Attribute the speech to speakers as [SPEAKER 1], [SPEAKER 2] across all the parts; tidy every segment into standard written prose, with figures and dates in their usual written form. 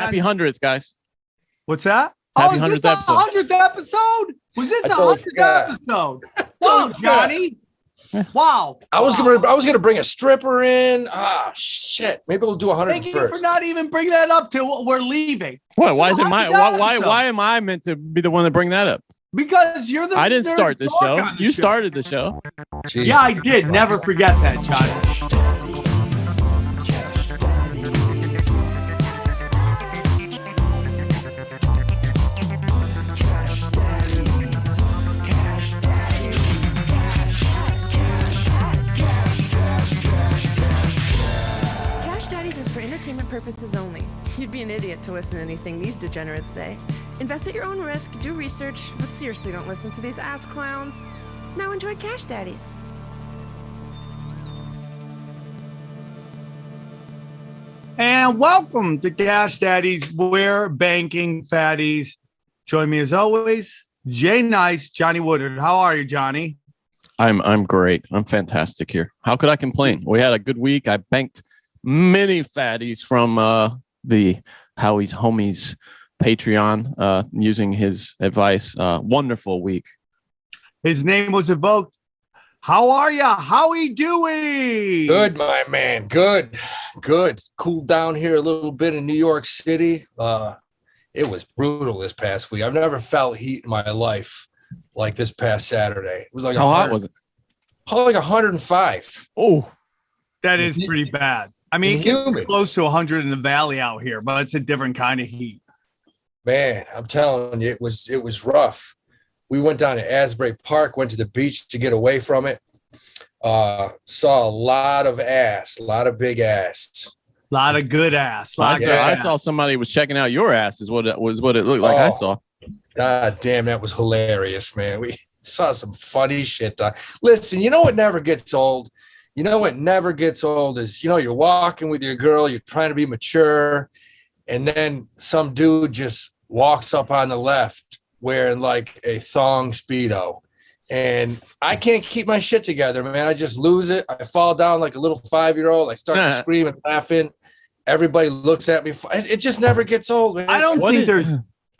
[SPEAKER 1] happy 100th, guys.
[SPEAKER 2] What's that?
[SPEAKER 1] Happy
[SPEAKER 2] is
[SPEAKER 1] 100th
[SPEAKER 2] this the
[SPEAKER 1] episode.
[SPEAKER 2] 100th episode? Was this the 100th episode? Wow, Johnny. Wow.
[SPEAKER 3] I was gonna bring a stripper in. Ah, shit. Maybe we'll do 100
[SPEAKER 2] Thank you
[SPEAKER 3] first.
[SPEAKER 2] for not even bringing that up till we're leaving.
[SPEAKER 1] What? Why is it my? Why am I meant to be the one to bring that up?
[SPEAKER 2] Because you're the.
[SPEAKER 1] I didn't start this show. You started the show.
[SPEAKER 3] Jeez.
[SPEAKER 2] Yeah, I did. Never forget that, Johnny.
[SPEAKER 4] Is for entertainment purposes only. You'd be an idiot to listen to anything these degenerates say. Invest at your own risk, do research, but seriously don't listen to these ass clowns. Now enjoy Cash Daddies.
[SPEAKER 2] And welcome to Cash Daddies. We're banking fatties. Join me as always, Jay Nice, Johnny Woodard. How are you, Johnny?
[SPEAKER 1] I'm great. I'm fantastic here. How could I complain? We had a good week. I banked many fatties from the Howie's Homies Patreon using his advice. Wonderful week.
[SPEAKER 2] His name was evoked. How are you? How we doing?
[SPEAKER 3] Good, my man. Good. Cooled down here a little bit in New York City. It was brutal this past week. I've never felt heat in my life like this past Saturday. It was like
[SPEAKER 1] how hot was it?
[SPEAKER 3] Like 105.
[SPEAKER 1] Oh,
[SPEAKER 2] that is pretty bad. I mean, it gets close to 100 in the valley out here, but it's a different kind of heat.
[SPEAKER 3] Man, I'm telling you, it was rough. We went down to Asbury Park, went to the beach to get away from it. Saw a lot of ass, a lot of big ass.
[SPEAKER 2] A lot of good ass.
[SPEAKER 1] I saw somebody was checking out your ass is what it looked like. I saw.
[SPEAKER 3] God damn, that was hilarious, man. We saw some funny shit. Listen, you know what never gets old? You know what never gets old is, you're walking with your girl, you're trying to be mature, and then some dude just walks up on the left wearing like a thong Speedo. And I can't keep my shit together, man. I just lose it. I fall down like a little 5-year-old. I start to scream and laughing. Everybody looks at me. It just never gets old, man.
[SPEAKER 2] I don't think there's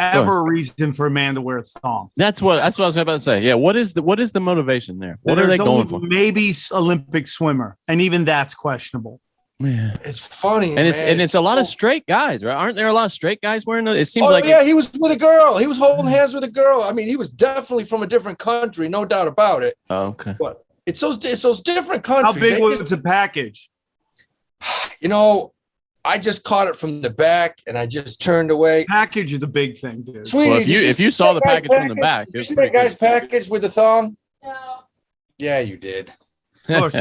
[SPEAKER 2] ever a reason for a man to wear a thong.
[SPEAKER 1] That's what I was about to say. Yeah, what is the motivation there? What are they going for?
[SPEAKER 2] Maybe Olympic swimmer, and even that's questionable.
[SPEAKER 1] Man,
[SPEAKER 3] it's funny,
[SPEAKER 1] and it's a lot of straight guys, right? Aren't there a lot of straight guys wearing those? It seems
[SPEAKER 3] he was with a girl. He was holding hands with a girl. I mean, he was definitely from a different country, no doubt about it.
[SPEAKER 1] Oh, okay,
[SPEAKER 3] but it's those different countries.
[SPEAKER 2] How big was the package?
[SPEAKER 3] I just caught it from the back and I just turned away.
[SPEAKER 2] Package is the big thing, dude.
[SPEAKER 3] Sweetie,
[SPEAKER 1] well, if you saw the package from the back,
[SPEAKER 3] you see that guy's package with the thong?
[SPEAKER 4] No.
[SPEAKER 3] Yeah, you did.
[SPEAKER 2] Of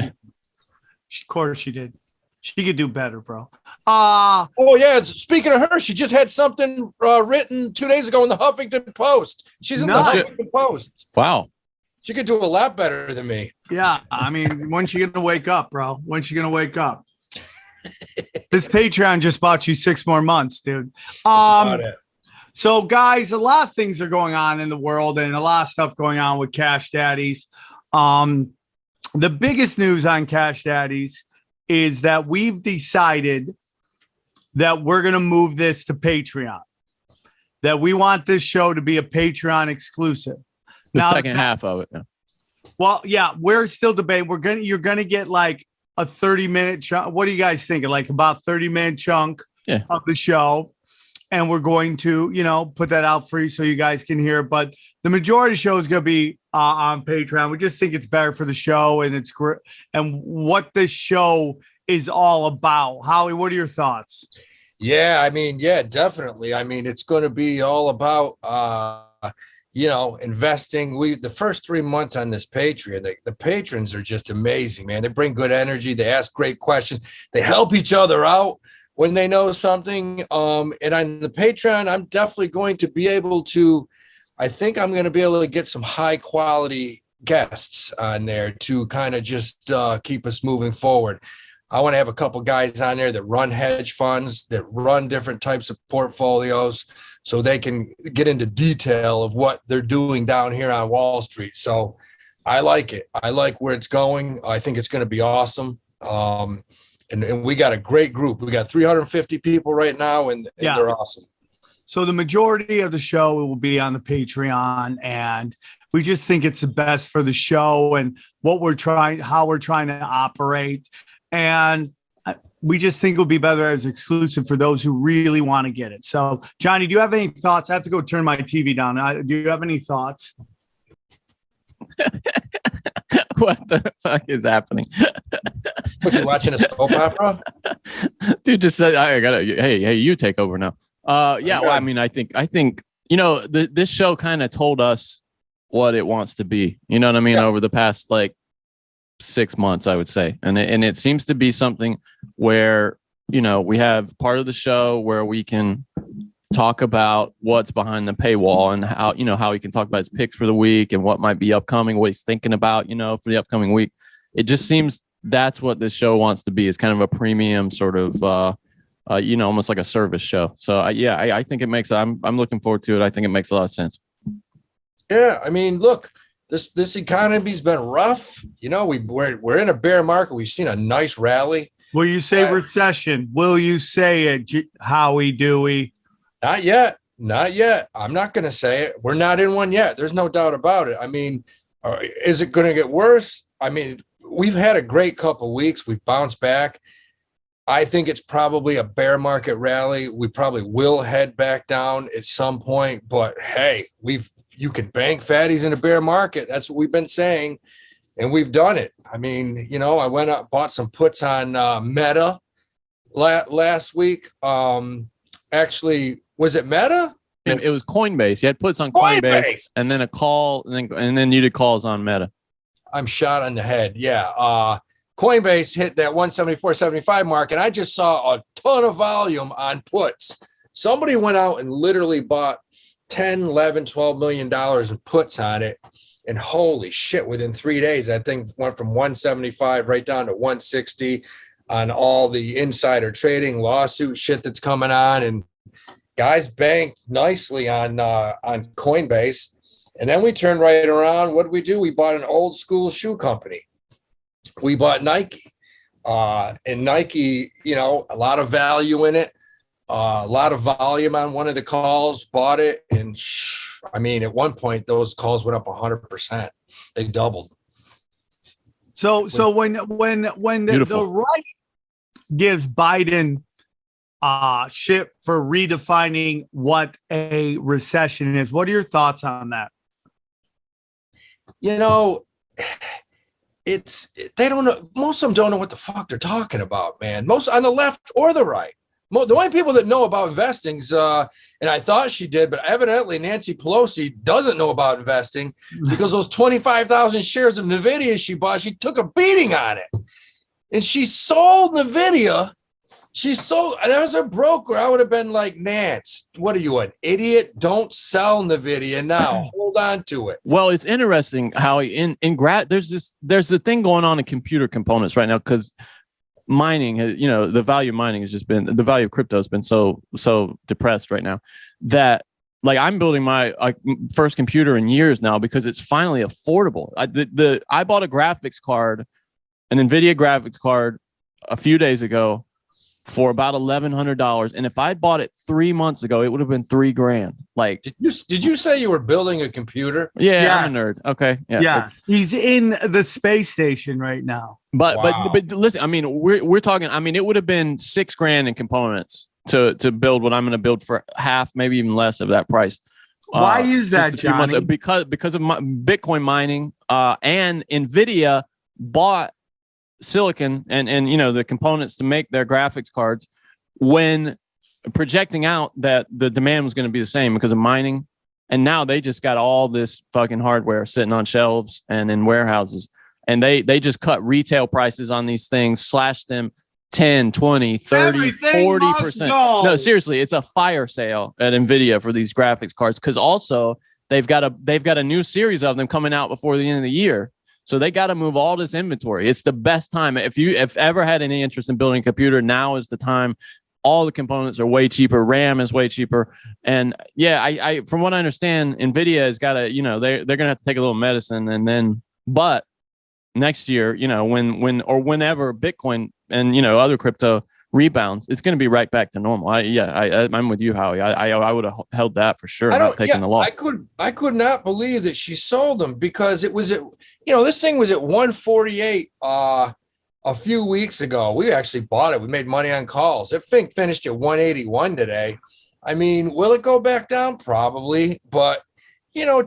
[SPEAKER 2] course she did. She could do better, bro.
[SPEAKER 3] Oh yeah. Speaking of her, she just had something written 2 days ago in the Huffington Post. She's in the Huffington Post.
[SPEAKER 1] Wow.
[SPEAKER 3] She could do a lot better than me.
[SPEAKER 2] Yeah, I mean, when's she gonna wake up, bro? When's she gonna wake up? This Patreon just bought you 6 more months, dude. So, guys, a lot of things are going on in the world and a lot of stuff going on with Cash Daddies. The biggest news on Cash Daddies is that we've decided that we're going to move this to Patreon, that we want this show to be a Patreon exclusive.
[SPEAKER 1] The second half of it. Yeah.
[SPEAKER 2] Well, yeah, we're still debating. You're going to get like a 30-minute chunk. What do you guys think? Like about 30-minute chunk of the show. And we're going to, put that out free so you guys can hear. But the majority of the show is going to be on Patreon. We just think it's better for the show and it's great. And what this show is all about. Howie, what are your thoughts?
[SPEAKER 3] Yeah, I mean, definitely. I mean, it's going to be all about, investing. The first 3 months on this Patreon, the patrons are just amazing, man. They bring good energy. They ask great questions. They help each other out when they know something. And on the Patreon, I'm definitely going to be able to, I think I'm going to be able to get some high quality guests on there to kind of just keep us moving forward. I want to have a couple guys on there that run hedge funds, that run different types of portfolios, so they can get into detail of what they're doing down here on Wall Street. So I like it. I like where it's going. I think it's going to be awesome. And we got a great group. We got 350 people right now, and they're awesome.
[SPEAKER 2] So the majority of the show will be on the Patreon, and we just think it's the best for the show and how we're trying to operate. And we just think it would be better as exclusive for those who really want to get it. So, Johnny, do you have any thoughts? I have to go turn my TV down. Do you have any thoughts?
[SPEAKER 1] What the fuck is happening?
[SPEAKER 3] What, you watching a soap opera?
[SPEAKER 1] Dude just said, I gotta, hey, you take over now. Yeah, well, I mean, I think, this show kind of told us what it wants to be, you know what I mean? Over the past, 6 months, I would say. And it seems to be something where, we have part of the show where we can talk about what's behind the paywall and how he can talk about his picks for the week and what might be upcoming, what he's thinking about, for the upcoming week. It just seems that's what this show wants to be, is kind of a premium sort of, almost like a service show. So I think it makes, I'm looking forward to it. I think it makes a lot of sense.
[SPEAKER 3] Yeah. I mean, look, this economy's been rough. We're in a bear market. We've seen a nice rally.
[SPEAKER 2] Will you say recession? Will you say it, Howie Dewey?
[SPEAKER 3] Not yet. I'm not going to say it. We're not in one yet. There's no doubt about it. I mean, is it going to get worse? I mean, we've had a great couple of weeks. We've bounced back. I think it's probably a bear market rally. We probably will head back down at some point. But hey, you can bank fatties in a bear market. That's what we've been saying, and we've done it. I mean, I went up, bought some puts on Meta last week. Actually, was it Meta?
[SPEAKER 1] It was Coinbase. You had puts on Coinbase, and then a call, and then you did calls on Meta.
[SPEAKER 3] I'm shot on the head. Yeah. Coinbase hit that 174.75 mark, and I just saw a ton of volume on puts. Somebody went out and literally bought 10, 11, 12 million dollars in puts on it. And holy shit, within 3 days, that thing went from 175 right down to 160 on all the insider trading lawsuit shit that's coming on. And guys banked nicely on Coinbase. And then we turned right around. What did we do? We bought an old school shoe company. We bought Nike. And Nike, a lot of value in it. A lot of volume on one of the calls, bought it. And I mean, at one point, those calls went up 100%. They doubled.
[SPEAKER 2] So when the right gives Biden shit for redefining what a recession is, what are your thoughts on that?
[SPEAKER 3] They don't know. Most of them don't know what the fuck they're talking about, man. Most on the left or the right. The only people that know about investing is, and I thought she did, but evidently Nancy Pelosi doesn't know about investing because those 25,000 shares of Nvidia she bought, she took a beating on it. And she sold Nvidia. And as a broker, I would have been like, Nance, what are you, an idiot? Don't sell Nvidia now. Hold on to it.
[SPEAKER 1] Well, it's interesting how there's a thing going on in computer components right now, because mining, the value of mining has just been, the value of crypto has been so depressed right now that I'm building my first computer in years now because it's finally affordable. I bought a graphics card, an Nvidia graphics card, a few days ago for about $1,100, and if I'd bought it 3 months ago, it would have been $3,000.
[SPEAKER 3] Did you say you were building a computer?
[SPEAKER 1] Yeah, yes. I'm a nerd. Okay, yeah,
[SPEAKER 2] yes, he's in the space station right now.
[SPEAKER 1] But listen, I mean, we're talking. I mean, it would have been $6,000 in components to build what I'm going to build for half, maybe even less of that price.
[SPEAKER 2] Why is that, Johnny?
[SPEAKER 1] Because of Bitcoin mining, and Nvidia bought silicon and the components to make their graphics cards when projecting out that the demand was going to be the same because of mining. And now they just got all this fucking hardware sitting on shelves and in warehouses. And they just cut retail prices on these things, slash them 10, 20, 30, 40%. No, seriously, it's a fire sale at Nvidia for these graphics cards. Cause also they've got a new series of them coming out before the end of the year. So they got to move all this inventory. It's the best time. If ever had any interest in building a computer, now is the time. All the components are way cheaper. RAM is way cheaper. And yeah, I from what I understand, Nvidia has got to, they're going to have to take a little medicine. And then, but next year, when or whenever Bitcoin and other crypto rebounds, it's going to be right back to normal. I'm with you, Howie. I would have held that for sure. Not taking the loss.
[SPEAKER 3] I could not believe that she sold them, because it was at, this thing was at 148 a few weeks ago. We actually bought it. We made money on calls. It finished at 181 today. I mean, will it go back down? Probably, but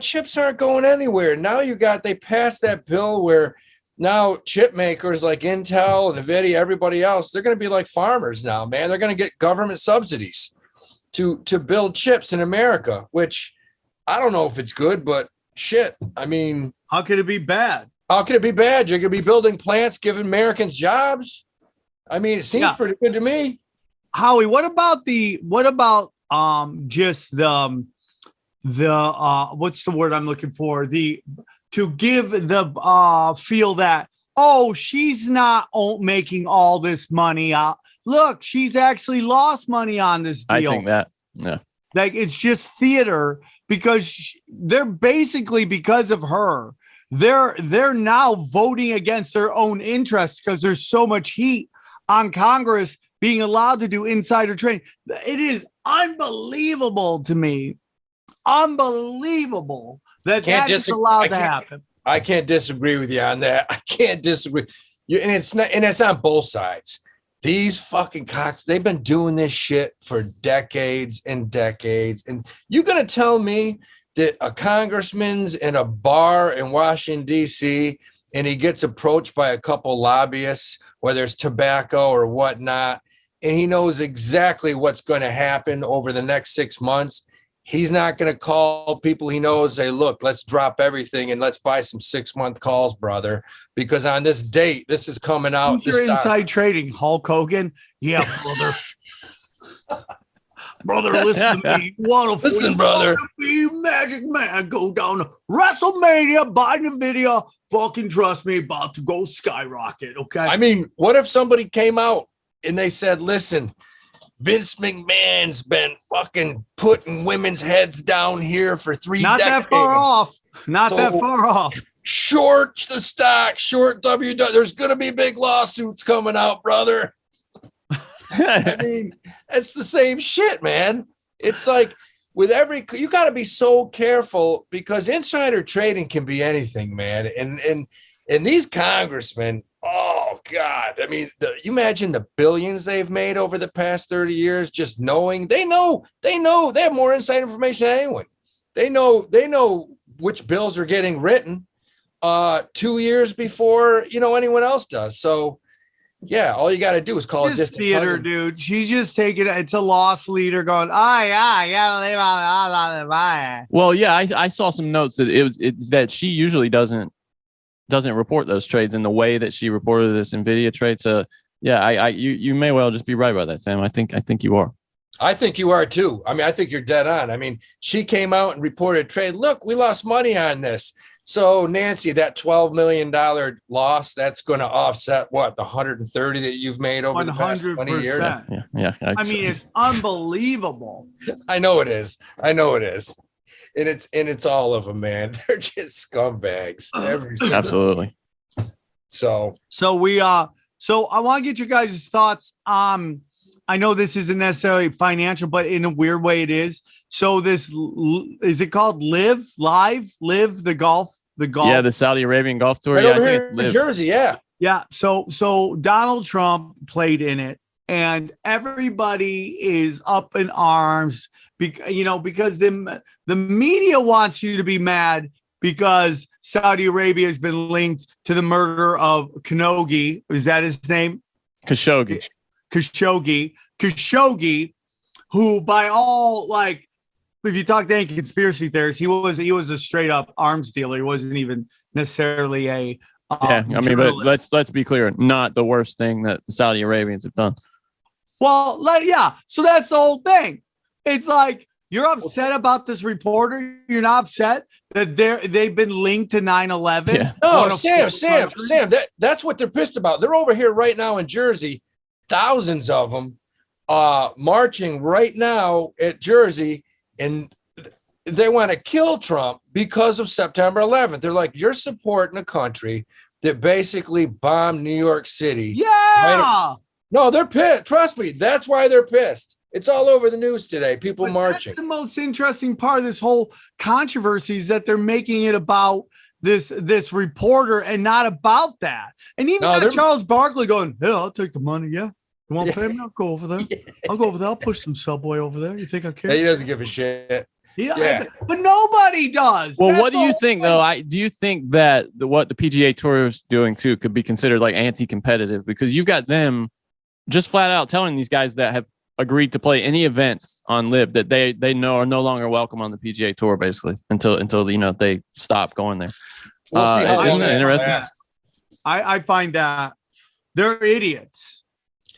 [SPEAKER 3] chips aren't going anywhere. Now they passed that bill where now chip makers like Intel and Nvidia, everybody else, they're going to be like farmers now, man. They're going to get government subsidies to build chips in America, which I don't know if it's good, but shit. I mean,
[SPEAKER 2] how could it be bad?
[SPEAKER 3] How could it be bad? You're going to be building plants, giving Americans jobs. I mean, it seems pretty good to me.
[SPEAKER 2] Howie, what about just the what's the word I'm looking for? To give the feel that, she's not making all this money. Look, she's actually lost money on this deal.
[SPEAKER 1] I think that, yeah.
[SPEAKER 2] Like, it's just theater, because they're basically, because of her, they're now voting against their own interests, because there's so much heat on Congress being allowed to do insider trading. It is unbelievable to me. Unbelievable that is allowed to happen.
[SPEAKER 3] I can't disagree with you on that. I can't disagree. And it's on both sides. These fucking cocks, they've been doing this shit for decades and decades. And you're going to tell me that a congressman's in a bar in Washington, D.C., and he gets approached by a couple lobbyists, whether it's tobacco or whatnot, and he knows exactly what's going to happen over the next 6 months. He's not going to call people he knows, say, look, let's drop everything and let's buy some 6-month calls, brother, because on this date, this is coming out.
[SPEAKER 2] Who's your inside trading? Hulk Hogan? Yeah, brother. Brother, listen to me.
[SPEAKER 3] Listen, brother.
[SPEAKER 2] Be Magic Man. Go down to WrestleMania, buy Nvidia. Fucking trust me, about to go skyrocket, okay?
[SPEAKER 3] I mean, what if somebody came out and they said, listen, Vince McMahon's been fucking putting women's heads down here for 3 decades.
[SPEAKER 2] That far off. Not that far off.
[SPEAKER 3] Short the stock, short WWE. There's going to be big lawsuits coming out, brother. I mean, it's the same shit, man. It's like with you got to be so careful, because insider trading can be anything, man. And these congressmen, oh God, I mean, you imagine the billions they've made over the past 30 years, just knowing they have more inside information than anyone. They know which bills are getting written 2 years before anyone else does. So yeah, all you got to do is call it distant
[SPEAKER 2] theater,
[SPEAKER 3] cousin.
[SPEAKER 2] dude. She's just taking it. It's a loss leader going, yeah.
[SPEAKER 1] Well, yeah, I saw some notes that that she usually doesn't report those trades in the way that she reported this Nvidia trade. So yeah, you may well just be right about that, Sam. I think you are.
[SPEAKER 3] I think you are too. I mean, I think you're dead on. I mean, she came out and reported trade. Look, we lost money on this. So Nancy, that $12 million loss, that's going to offset what, the 130 that you've made over the past 20 years.
[SPEAKER 2] Yeah. I mean, it's unbelievable.
[SPEAKER 3] I know it is. And it's all of them, man. They're just scumbags.
[SPEAKER 1] Absolutely.
[SPEAKER 3] So
[SPEAKER 2] I want to get your guys' thoughts. I know this isn't necessarily financial, but in a weird way it is. So is it called Live the golf?
[SPEAKER 1] Yeah, the Saudi Arabian golf tour.
[SPEAKER 3] Right,
[SPEAKER 1] yeah,
[SPEAKER 3] over
[SPEAKER 1] I think
[SPEAKER 3] here
[SPEAKER 1] it's Live.
[SPEAKER 3] in Jersey. Yeah.
[SPEAKER 2] Yeah. So Donald Trump played in it, and everybody is up in arms because the media wants you to be mad because Saudi Arabia has been linked to the murder of Khashoggi. Is that his name? Khashoggi, who by all, like, if you talk to any conspiracy theorists, he was a straight up arms dealer. He wasn't even necessarily a
[SPEAKER 1] I mean, but let's be clear, not the worst thing that the Saudi Arabians have done.
[SPEAKER 2] Well, so that's the whole thing. It's like, you're upset about this reporter. You're not upset that they've been linked to 9/11.
[SPEAKER 3] Yeah. No, Sam, that's what they're pissed about. They're over here right now in Jersey, thousands of them marching right now at Jersey, and they want to kill Trump because of September 11th. They're like, you're supporting a country that basically bombed New York City.
[SPEAKER 2] Yeah.
[SPEAKER 3] Right? No, they're pissed. Trust me. That's why they're pissed. It's all over the news today. People marching.
[SPEAKER 2] That's the most interesting part of this whole controversy is that they're making it about this reporter and not about that. And even Charles Barkley going, "Yeah, I'll take the money. Yeah, you want to pay me? I'll go over there. I'll go over there. I'll push some Subway over there. You think I care?"
[SPEAKER 3] He doesn't give a shit.
[SPEAKER 2] Yeah, but nobody does.
[SPEAKER 1] Well, what do you think, though? Do you think that what the PGA Tour is doing too could be considered like anti-competitive, because you've got them just flat out telling these guys that have agreed to play any events on LIV that they know are no longer welcome on the PGA Tour, basically until they stop going there.
[SPEAKER 3] We'll see how
[SPEAKER 1] isn't that interesting?
[SPEAKER 2] I find that they're idiots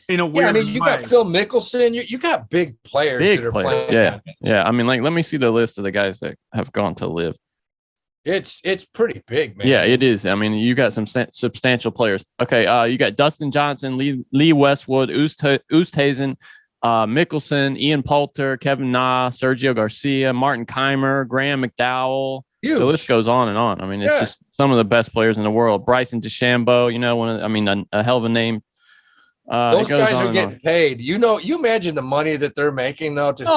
[SPEAKER 2] in a weird way.
[SPEAKER 3] You got Phil Mickelson. You got big players that are playing.
[SPEAKER 1] Yeah. I mean, like, let me see the list of the guys that have gone to LIV.
[SPEAKER 3] It's pretty big, man.
[SPEAKER 1] Yeah, it is. I mean, you got some substantial players. Okay, you got Dustin Johnson, Lee Westwood, Oosthuizen, Mickelson, Ian Poulter, Kevin Na, Sergio Garcia, Martin Keimer, Graham McDowell.
[SPEAKER 3] Huge.
[SPEAKER 1] The list goes on and on. I mean, it's just some of the best players in the world. Bryson DeChambeau, a hell of a name.
[SPEAKER 3] Those guys are getting paid. You imagine the money that they're making, though.
[SPEAKER 2] Dude.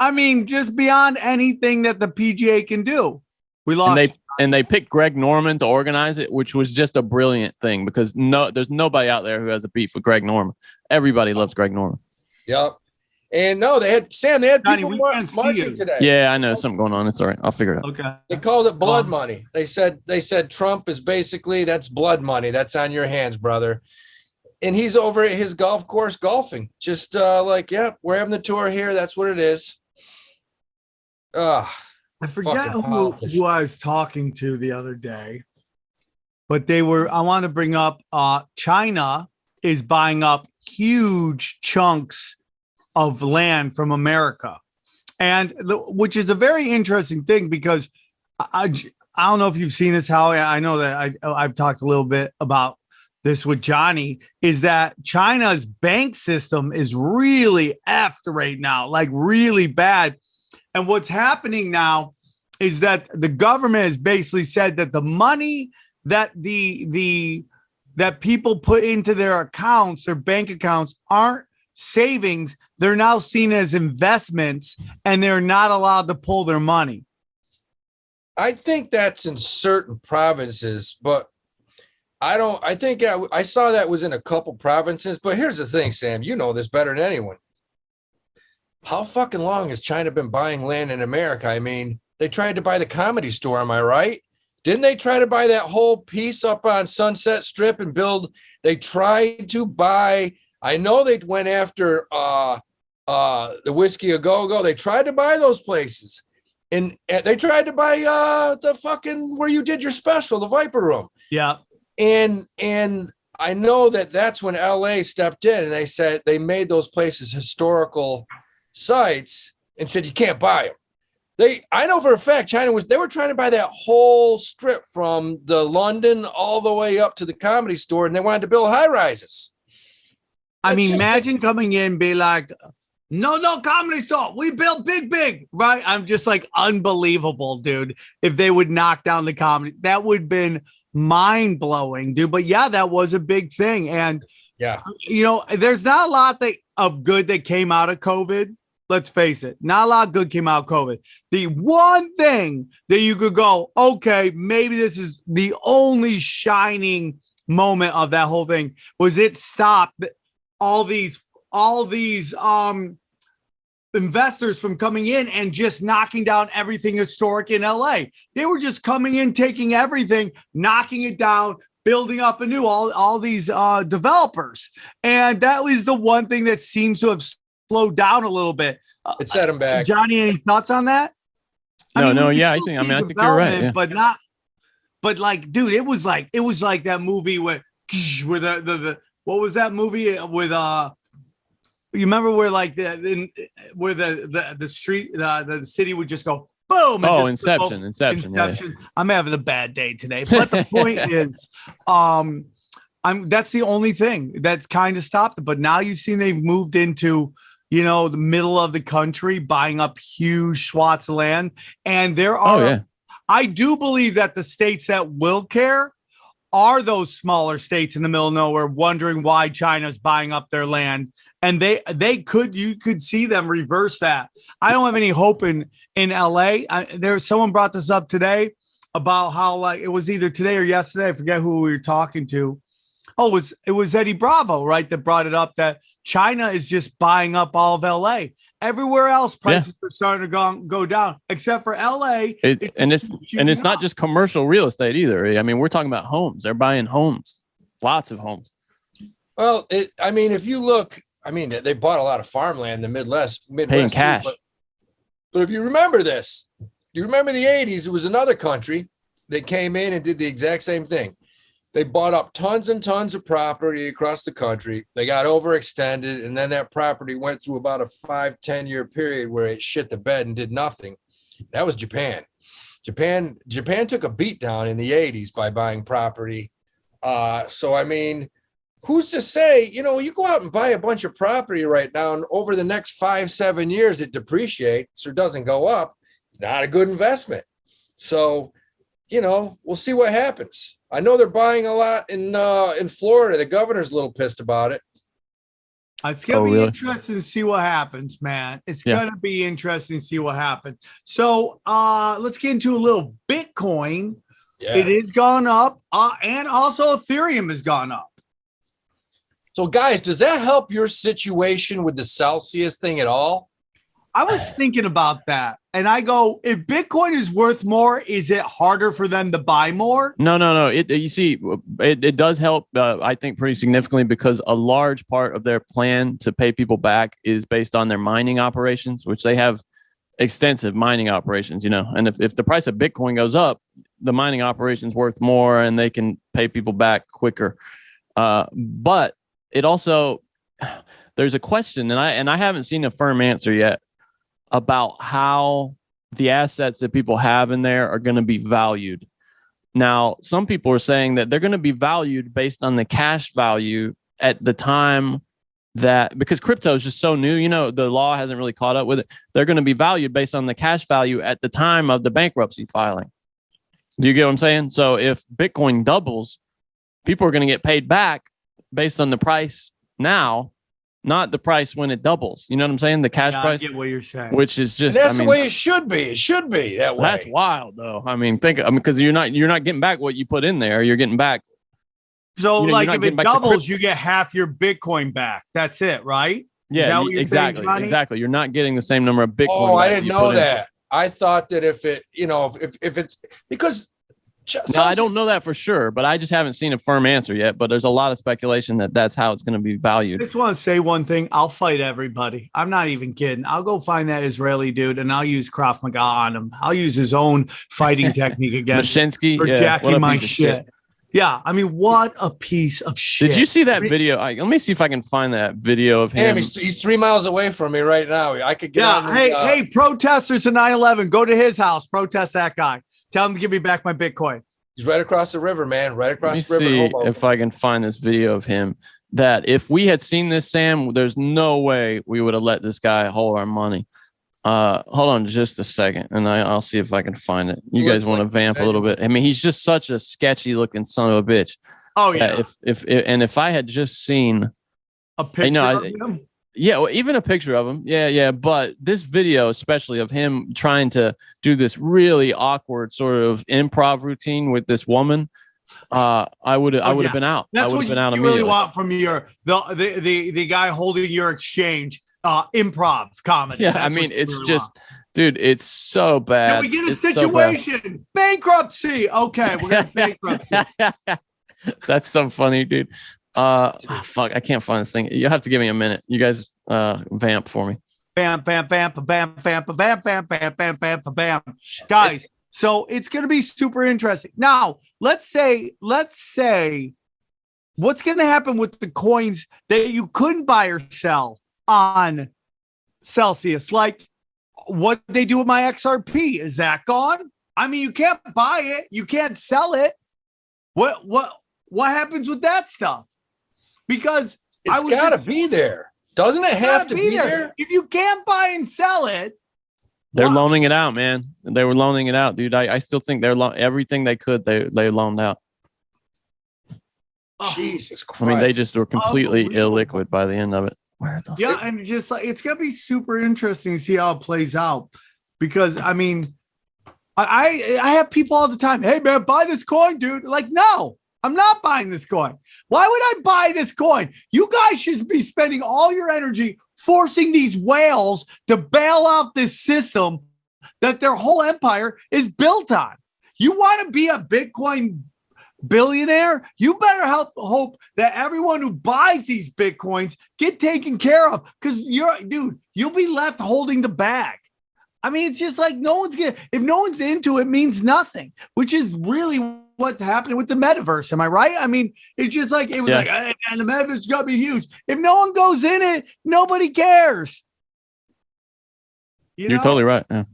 [SPEAKER 2] I mean, just beyond anything that the PGA can do. We lost.
[SPEAKER 1] And they picked Greg Norman to organize it, which was just a brilliant thing, because there's nobody out there who has a beef with Greg Norman. Everybody loves Greg Norman.
[SPEAKER 3] Yep. And they had people marching today.
[SPEAKER 1] Yeah, I know something going on. It's all right. I'll figure it out.
[SPEAKER 2] Okay.
[SPEAKER 3] They called it blood money. They said Trump is basically, that's blood money. That's on your hands, brother. And he's over at his golf course golfing. Just we're having the tour here. That's what it is.
[SPEAKER 2] I forget who I was talking to the other day, but I want to bring up China is buying up huge chunks of land from America, and which is a very interesting thing, because I don't know if you've seen this, Howie. I know that I've talked a little bit about this with Johnny, is that China's bank system is really effed right now, like really bad. And what's happening now is that the government has basically said that the money that that people put into their accounts, their bank accounts, aren't savings. They're now seen as investments, and they're not allowed to pull their money.
[SPEAKER 3] I think that's in certain provinces, but I think I saw that was in a couple provinces. But here's the thing, Sam, you know this better than anyone. How fucking long has China been buying land in America? I mean, they tried to buy the Comedy Store, am I right? Didn't they try to buy that whole piece up on Sunset Strip and build? They tried to buy, I know they went after the Whiskey A Go-Go. They tried to buy those places. And they tried to buy the fucking, where you did your special, the Viper Room.
[SPEAKER 2] Yeah.
[SPEAKER 3] And I know that's when LA stepped in, and they said they made those places historical sites and said you can't buy them. I know for a fact they were trying to buy that whole strip from the London all the way up to the Comedy Store, and they wanted to build high rises.
[SPEAKER 2] I mean, imagine coming in and be like, no Comedy Store, we built big, right? I'm just like, unbelievable, dude. If they would knock down the comedy, that would have been mind-blowing, dude. But yeah, that was a big thing. And
[SPEAKER 3] yeah,
[SPEAKER 2] there's not a lot of good that came out of COVID. Let's face it, not a lot of good came out of COVID. The one thing that you could go, okay, maybe this is the only shining moment of that whole thing, was it stopped all these investors from coming in and just knocking down everything historic in LA. They were just coming in, taking everything, knocking it down, building up anew, all these developers. And that was the one thing that seems to have slowed down a little bit.
[SPEAKER 3] It set them back.
[SPEAKER 2] Johnny, any thoughts on that?
[SPEAKER 1] I think you're right. Yeah.
[SPEAKER 2] But like, dude, it was like that movie with the what was that movie with you remember where like the street the city would just go boom?
[SPEAKER 1] Inception. Yeah.
[SPEAKER 2] I'm having a bad day today, but the point is, that's the only thing that's kind of stopped it. But now you've seen they've moved into the middle of the country, buying up huge swaths of land, and there are. I do believe that the states that will care are those smaller states in the middle of nowhere wondering why China's buying up their land. And you could see them reverse that. I don't have any hope in LA. Someone brought this up today about how, like, it was either today or yesterday. I forget who we were talking to. Oh, it was Eddie Bravo, right? That brought it up that China is just buying up all of LA. Everywhere else, prices are starting to go down, except for LA.
[SPEAKER 1] It's not just commercial real estate either. I mean, we're talking about homes. They're buying homes, lots of homes.
[SPEAKER 3] Well, if you look, they bought a lot of farmland in the Midwest
[SPEAKER 1] paying cash.
[SPEAKER 3] Too, but if you remember this, you remember the 80s, it was another country that came in and did the exact same thing. They bought up tons and tons of property across the country. They got overextended, and then that property went through about a 5-10 year period where it shit the bed and did nothing. That was Japan. Japan took a beat down in the 80s by buying property. Who's to say, you go out and buy a bunch of property right now, and over the next 5-7 years, it depreciates or doesn't go up. Not a good investment. So, we'll see what happens. I know they're buying a lot in Florida. The governor's a little pissed about it.
[SPEAKER 2] It's going to be interesting to see what happens, man. It's going to be interesting to see what happens. So let's get into a little Bitcoin. Yeah. It has gone up, and also Ethereum has gone up.
[SPEAKER 3] So, guys, does that help your situation with the Celsius thing at all?
[SPEAKER 2] I was thinking about that, and I go, if Bitcoin is worth more, is it harder for them to buy more?
[SPEAKER 1] No. It does help, I think, pretty significantly, because a large part of their plan to pay people back is based on their mining operations, which they have extensive mining operations, and if the price of Bitcoin goes up, the mining operation's worth more and they can pay people back quicker. But it also, there's a question, and I haven't seen a firm answer yet, about how the assets that people have in there are going to be valued. Now, some people are saying that they're going to be valued based on the cash value at the time that, because crypto is just so new, the law hasn't really caught up with it. They're going to be valued based on the cash value at the time of the bankruptcy filing. Do you get what I'm saying? So if Bitcoin doubles, people are going to get paid back based on the price now, not the price when it doubles. You know what I'm saying? The cash price.
[SPEAKER 2] I get what you're saying.
[SPEAKER 1] Which is just,
[SPEAKER 3] the way it should be. It should be that way.
[SPEAKER 1] That's wild, though. Because you're not getting back what you put in there. You're getting back.
[SPEAKER 2] So, if it doubles, you get half your Bitcoin back. That's it, right?
[SPEAKER 1] Yeah, exactly. Exactly. You're not getting the same number of Bitcoin.
[SPEAKER 3] Oh, I didn't know that. I thought that if it's because.
[SPEAKER 1] No, I don't know that for sure, but I just haven't seen a firm answer yet. But there's a lot of speculation that that's how it's going to be valued.
[SPEAKER 2] I just want to say one thing. I'll fight everybody. I'm not even kidding. I'll go find that Israeli dude and I'll use Krav Maga on him. I'll use his own fighting technique against
[SPEAKER 1] Mashinsky
[SPEAKER 2] for jacking my shit. Yeah, what a piece of shit.
[SPEAKER 1] Did you see that video? Let me see if I can find that video of him.
[SPEAKER 3] He's 3 miles away from me right now. I could get on.
[SPEAKER 2] Hey, protesters to 9/11, go to his house. Protest that guy. Tell him to give me back my Bitcoin.
[SPEAKER 3] He's right across the river, man. Right across the river.
[SPEAKER 1] See if I can find this video of him. That if we had seen this, Sam, there's no way we would have let this guy hold our money. Hold on just a second, and I'll see if I can find it. You guys want to vamp a little bit? He's just such a sketchy looking son of a bitch.
[SPEAKER 2] Oh yeah.
[SPEAKER 1] If I had just seen
[SPEAKER 2] a picture of him.
[SPEAKER 1] Yeah, well, even a picture of him. Yeah. But this video, especially of him trying to do this really awkward sort of improv routine with this woman, I would have been out.
[SPEAKER 2] That's what you really want from the guy holding your exchange. Improv comedy.
[SPEAKER 1] Yeah, it's really just, dude, it's so bad.
[SPEAKER 2] Can we get a situation? Bankruptcy. Okay, we're gonna bankruptcy.
[SPEAKER 1] That's so funny, dude. Fuck, I can't find this thing. You have to give me a minute. You guys vamp for me.
[SPEAKER 2] Bam, bam, bam, bam, bam, bam, bam, bam, bam, bam, bam, bam. Guys, so it's gonna be super interesting. Now, let's say what's gonna happen with the coins that you couldn't buy or sell on Celsius? Like what they do with my XRP, is that gone? You can't buy it, you can't sell it. What happens with that stuff? Because
[SPEAKER 3] it's got to be there. Doesn't it have to be there?
[SPEAKER 2] If you can't buy and sell it,
[SPEAKER 1] they're loaning it out, man. They were loaning it out, dude. I still think they're everything they could. They loaned out.
[SPEAKER 3] Jesus Christ.
[SPEAKER 1] I mean, they just were completely
[SPEAKER 2] Unbelievable.
[SPEAKER 1] illiquid by the end of it. Where the
[SPEAKER 2] Yeah, and just like it's gonna be super interesting to see how it plays out, because I mean, I have people all the time. Hey man, buy this coin, dude. Like, no, I'm not buying this coin. Why would I buy this coin? You guys should be spending all your energy forcing these whales to bail out this system that their whole empire is built on. You want to be a Bitcoin billionaire? You better hope that everyone who buys these Bitcoins get taken care of, because you'll be left holding the bag. I mean, it's just like if no one's into it, means nothing, which is really what's happening with the metaverse. Am I right? I mean, it's just like, it was like, hey, man, the metaverse is going to be huge. If no one goes in it, nobody cares.
[SPEAKER 1] You're totally right. Yeah.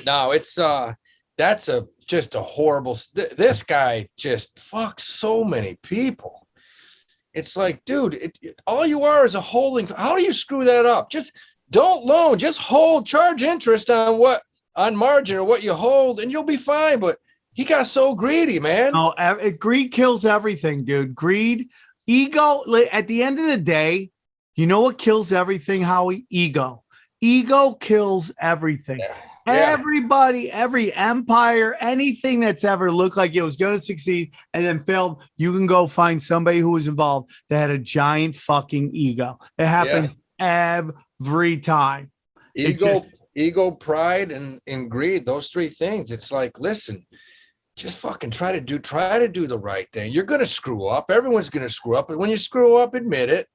[SPEAKER 3] No, it's that's just a horrible. This guy just fucks so many people. It's like, dude, all you are is a holding. How do you screw that up? Just don't loan. Just hold. Charge interest on margin or what you hold, and you'll be fine. But he got so greedy, man.
[SPEAKER 2] No, greed kills everything, dude. Greed, ego. At the end of the day, you know what kills everything, Howie? Ego. Ego kills everything.
[SPEAKER 3] Yeah.
[SPEAKER 2] Everybody, every empire, anything that's ever looked like it was going to succeed and then failed, you can go find somebody who was involved that had a giant fucking ego. It happens every time.
[SPEAKER 3] Ego, pride, and greed. Those three things. It's like, listen, just fucking try to do the right thing. You're going to screw up. Everyone's going to screw up. But when you screw up, admit it.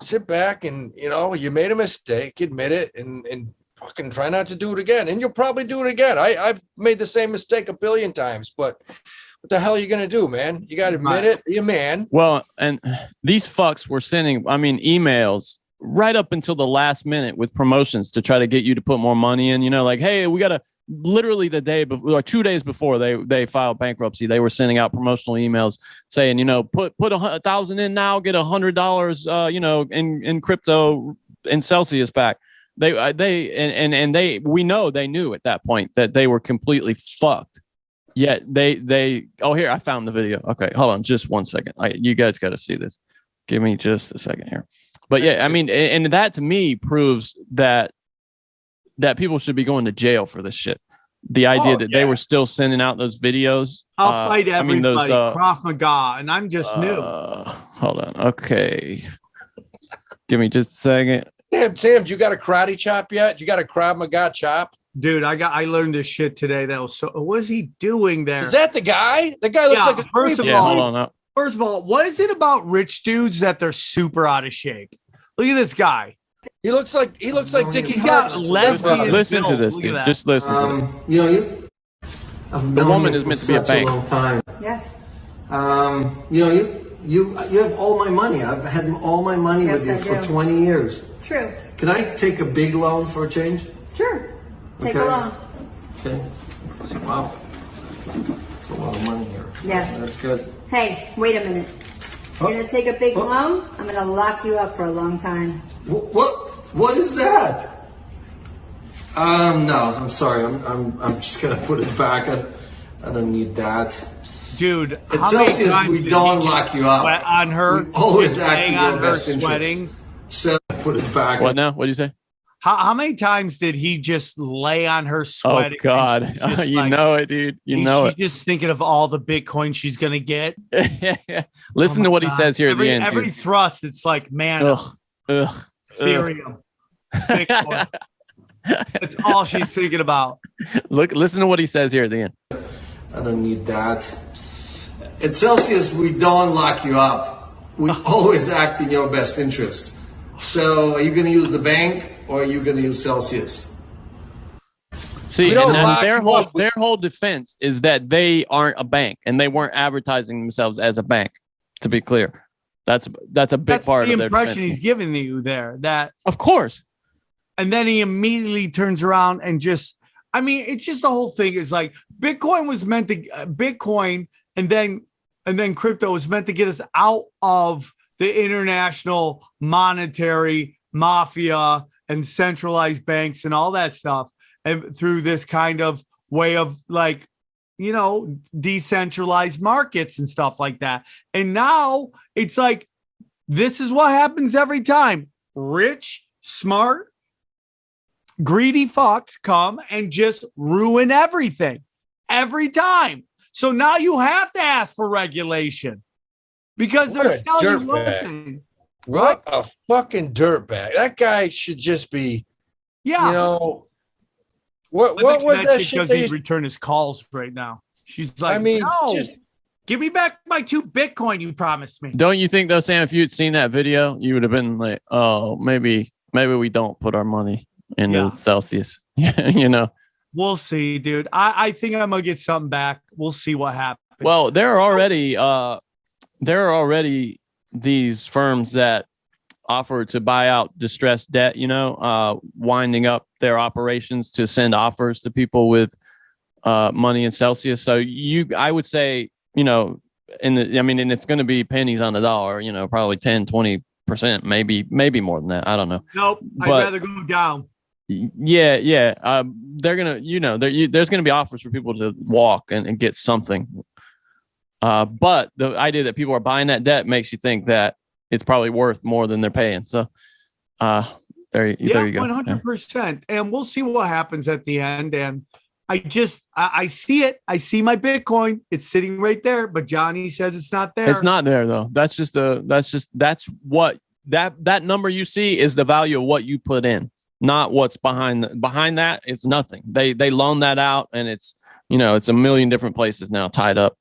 [SPEAKER 3] Sit back and, you made a mistake, admit it, and fucking try not to do it again. And you'll probably do it again. I've made the same mistake a billion times, but what the hell are you going to do, man? You got to admit it. Be a man.
[SPEAKER 1] Well, and these fucks were sending, emails right up until the last minute with promotions to try to get you to put more money in, like, hey, we got to literally the day before, or 2 days before they filed bankruptcy, they were sending out promotional emails saying, put 1,000 in now, get $100, in crypto in Celsius back. We know they knew at that point that they were completely fucked. Yet here, I found the video. Okay, hold on just 1 second. You guys got to see this. Give me just a second here. But yeah, I mean, and that to me proves that people should be going to jail for this shit. The idea that they were still sending out those videos.
[SPEAKER 2] I'll fight everybody. Krav Maga, and I'm just new.
[SPEAKER 1] Hold on. Okay. Give me just a second.
[SPEAKER 3] Sam, you got a karate chop yet? You got a Krav Maga chop?
[SPEAKER 2] Dude, I learned this shit today. That was so. What is he doing there?
[SPEAKER 3] Is that the guy? The guy looks like a
[SPEAKER 2] first of
[SPEAKER 1] all.
[SPEAKER 2] Hold on. First of all, what is it about rich dudes that they're super out of shape? Look at this guy.
[SPEAKER 3] He looks like Dickie.
[SPEAKER 1] Listen to this, dude. Just listen to this. The woman is meant to be a bank.
[SPEAKER 5] Yes.
[SPEAKER 6] You have all my money. I've had all my money with you for 20 years.
[SPEAKER 5] True.
[SPEAKER 6] Can I take a big loan for a change?
[SPEAKER 5] Sure. Take a loan.
[SPEAKER 6] Okay. Wow. That's a lot of money here.
[SPEAKER 5] Yes.
[SPEAKER 6] That's good.
[SPEAKER 5] Hey, wait a minute. You're gonna take a big loan? I'm gonna lock you up for a long time.
[SPEAKER 6] What is that? No, I'm sorry. I'm just gonna put it back. I don't need that.
[SPEAKER 2] Dude,
[SPEAKER 6] it Celsius, we don't lock you up.
[SPEAKER 2] On her,
[SPEAKER 6] we always act in your best
[SPEAKER 2] sweating.
[SPEAKER 6] interest. So put it back.
[SPEAKER 1] What now? What do you say?
[SPEAKER 2] How many times did he just lay on her sweating?
[SPEAKER 1] Oh God, know it, dude. She's
[SPEAKER 2] just thinking of all the Bitcoin she's gonna get.
[SPEAKER 1] Listen to what he says here at the end.
[SPEAKER 2] Every thrust, it's like, man, Ethereum, Bitcoin. That's all she's thinking about.
[SPEAKER 1] Listen to what he says here at the end.
[SPEAKER 6] I don't need that. At Celsius, we don't lock you up. We always act in your best interest. So are you going to use the bank or are you going to use Celsius?
[SPEAKER 1] See, and their whole defense is that they aren't a bank and they weren't advertising themselves as a bank, to be clear. That's a big part of their
[SPEAKER 2] impression
[SPEAKER 1] defense.
[SPEAKER 2] He's giving you there. That,
[SPEAKER 1] of course.
[SPEAKER 2] And then he immediately turns around and it's just the whole thing is like Bitcoin was meant to Bitcoin and then crypto was meant to get us out of the international monetary mafia and centralized banks and all that stuff, and through this kind of way of like decentralized markets and stuff like that. And now it's like, this is what happens every time. Rich, smart, greedy fucks come and just ruin everything every time. So now you have to ask for regulation because they're selling you one thing.
[SPEAKER 3] What a fucking dirtbag. That guy should just be, what was that shit?
[SPEAKER 2] Because he'd return his calls right now. She's like, just give me back my 2 Bitcoin you promised me.
[SPEAKER 1] Don't you think though, Sam, if you'd seen that video, you would have been like, oh, maybe we don't put our money into Celsius.
[SPEAKER 2] We'll see, dude. I think I'm gonna get something back. We'll see what happens.
[SPEAKER 1] Well, there are already these firms that offer to buy out distressed debt, winding up their operations to send offers to people with money in Celsius. So I would say, and it's going to be pennies on the dollar, probably 10-20%, maybe more than that. I don't know.
[SPEAKER 2] Nope. I'd rather go down.
[SPEAKER 1] Yeah. They're going to, there's going to be offers for people to walk and get something. But the idea that people are buying that debt makes you think that it's probably worth more than they're paying. So there you go.
[SPEAKER 2] 100%. And we'll see what happens at the end. And I see it. I see my Bitcoin. It's sitting right there, but Johnny says it's not there.
[SPEAKER 1] It's not there though. That's what that number you see is the value of what you put in, not what's behind that. It's nothing. They loan that out and it's a million different places now tied up.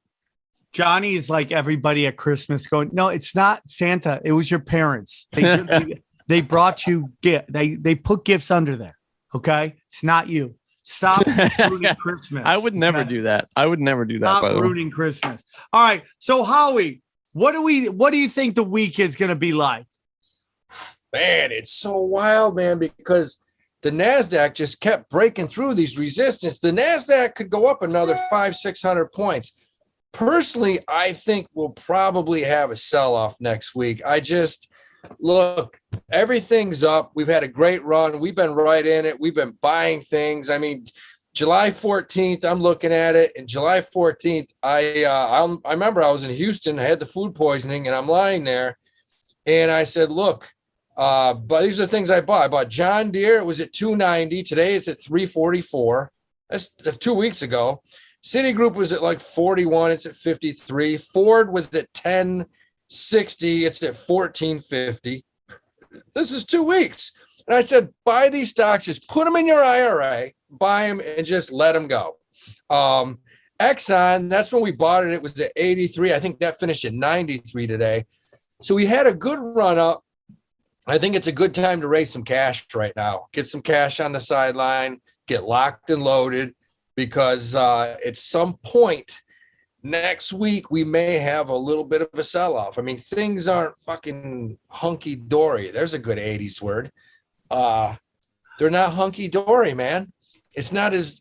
[SPEAKER 2] Johnny is like everybody at Christmas going, no, it's not Santa. It was your parents. They brought you gift. They put gifts under there. Okay. It's not you. Stop ruining Christmas.
[SPEAKER 1] I would never do that.
[SPEAKER 2] Stop ruining Christmas. All right. So Howie, what do you think the week is going to be like?
[SPEAKER 3] Man, it's so wild, man, because the NASDAQ just kept breaking through these resistance. The NASDAQ could go up another 500-600 points. Personally, I think we'll probably have a sell-off next week. Look, everything's up. We've had a great run. We've been right in it. We've been buying things. I mean, July 14th, I'm looking at it. And July 14th, I remember I was in Houston. I had the food poisoning, and I'm lying there. And I said, look, but these are the things I bought. I bought John Deere. It was at $290. Today it's at $344. That's 2 weeks ago. Citigroup was at like 41. It's at 53. Ford was at 1060. It's at 1450. This is 2 weeks. And I said, buy these stocks, just put them in your IRA, buy them and just let them go. Exxon, that's when we bought it. It was at 83. I think that finished at 93 today. So we had a good run up. I think it's a good time to raise some cash right now. Get some cash on the sideline, get locked and loaded. Because at some point next week, we may have a little bit of a sell-off. I mean, things aren't fucking hunky-dory. There's a good 80s word. They're not hunky-dory, man. It's not as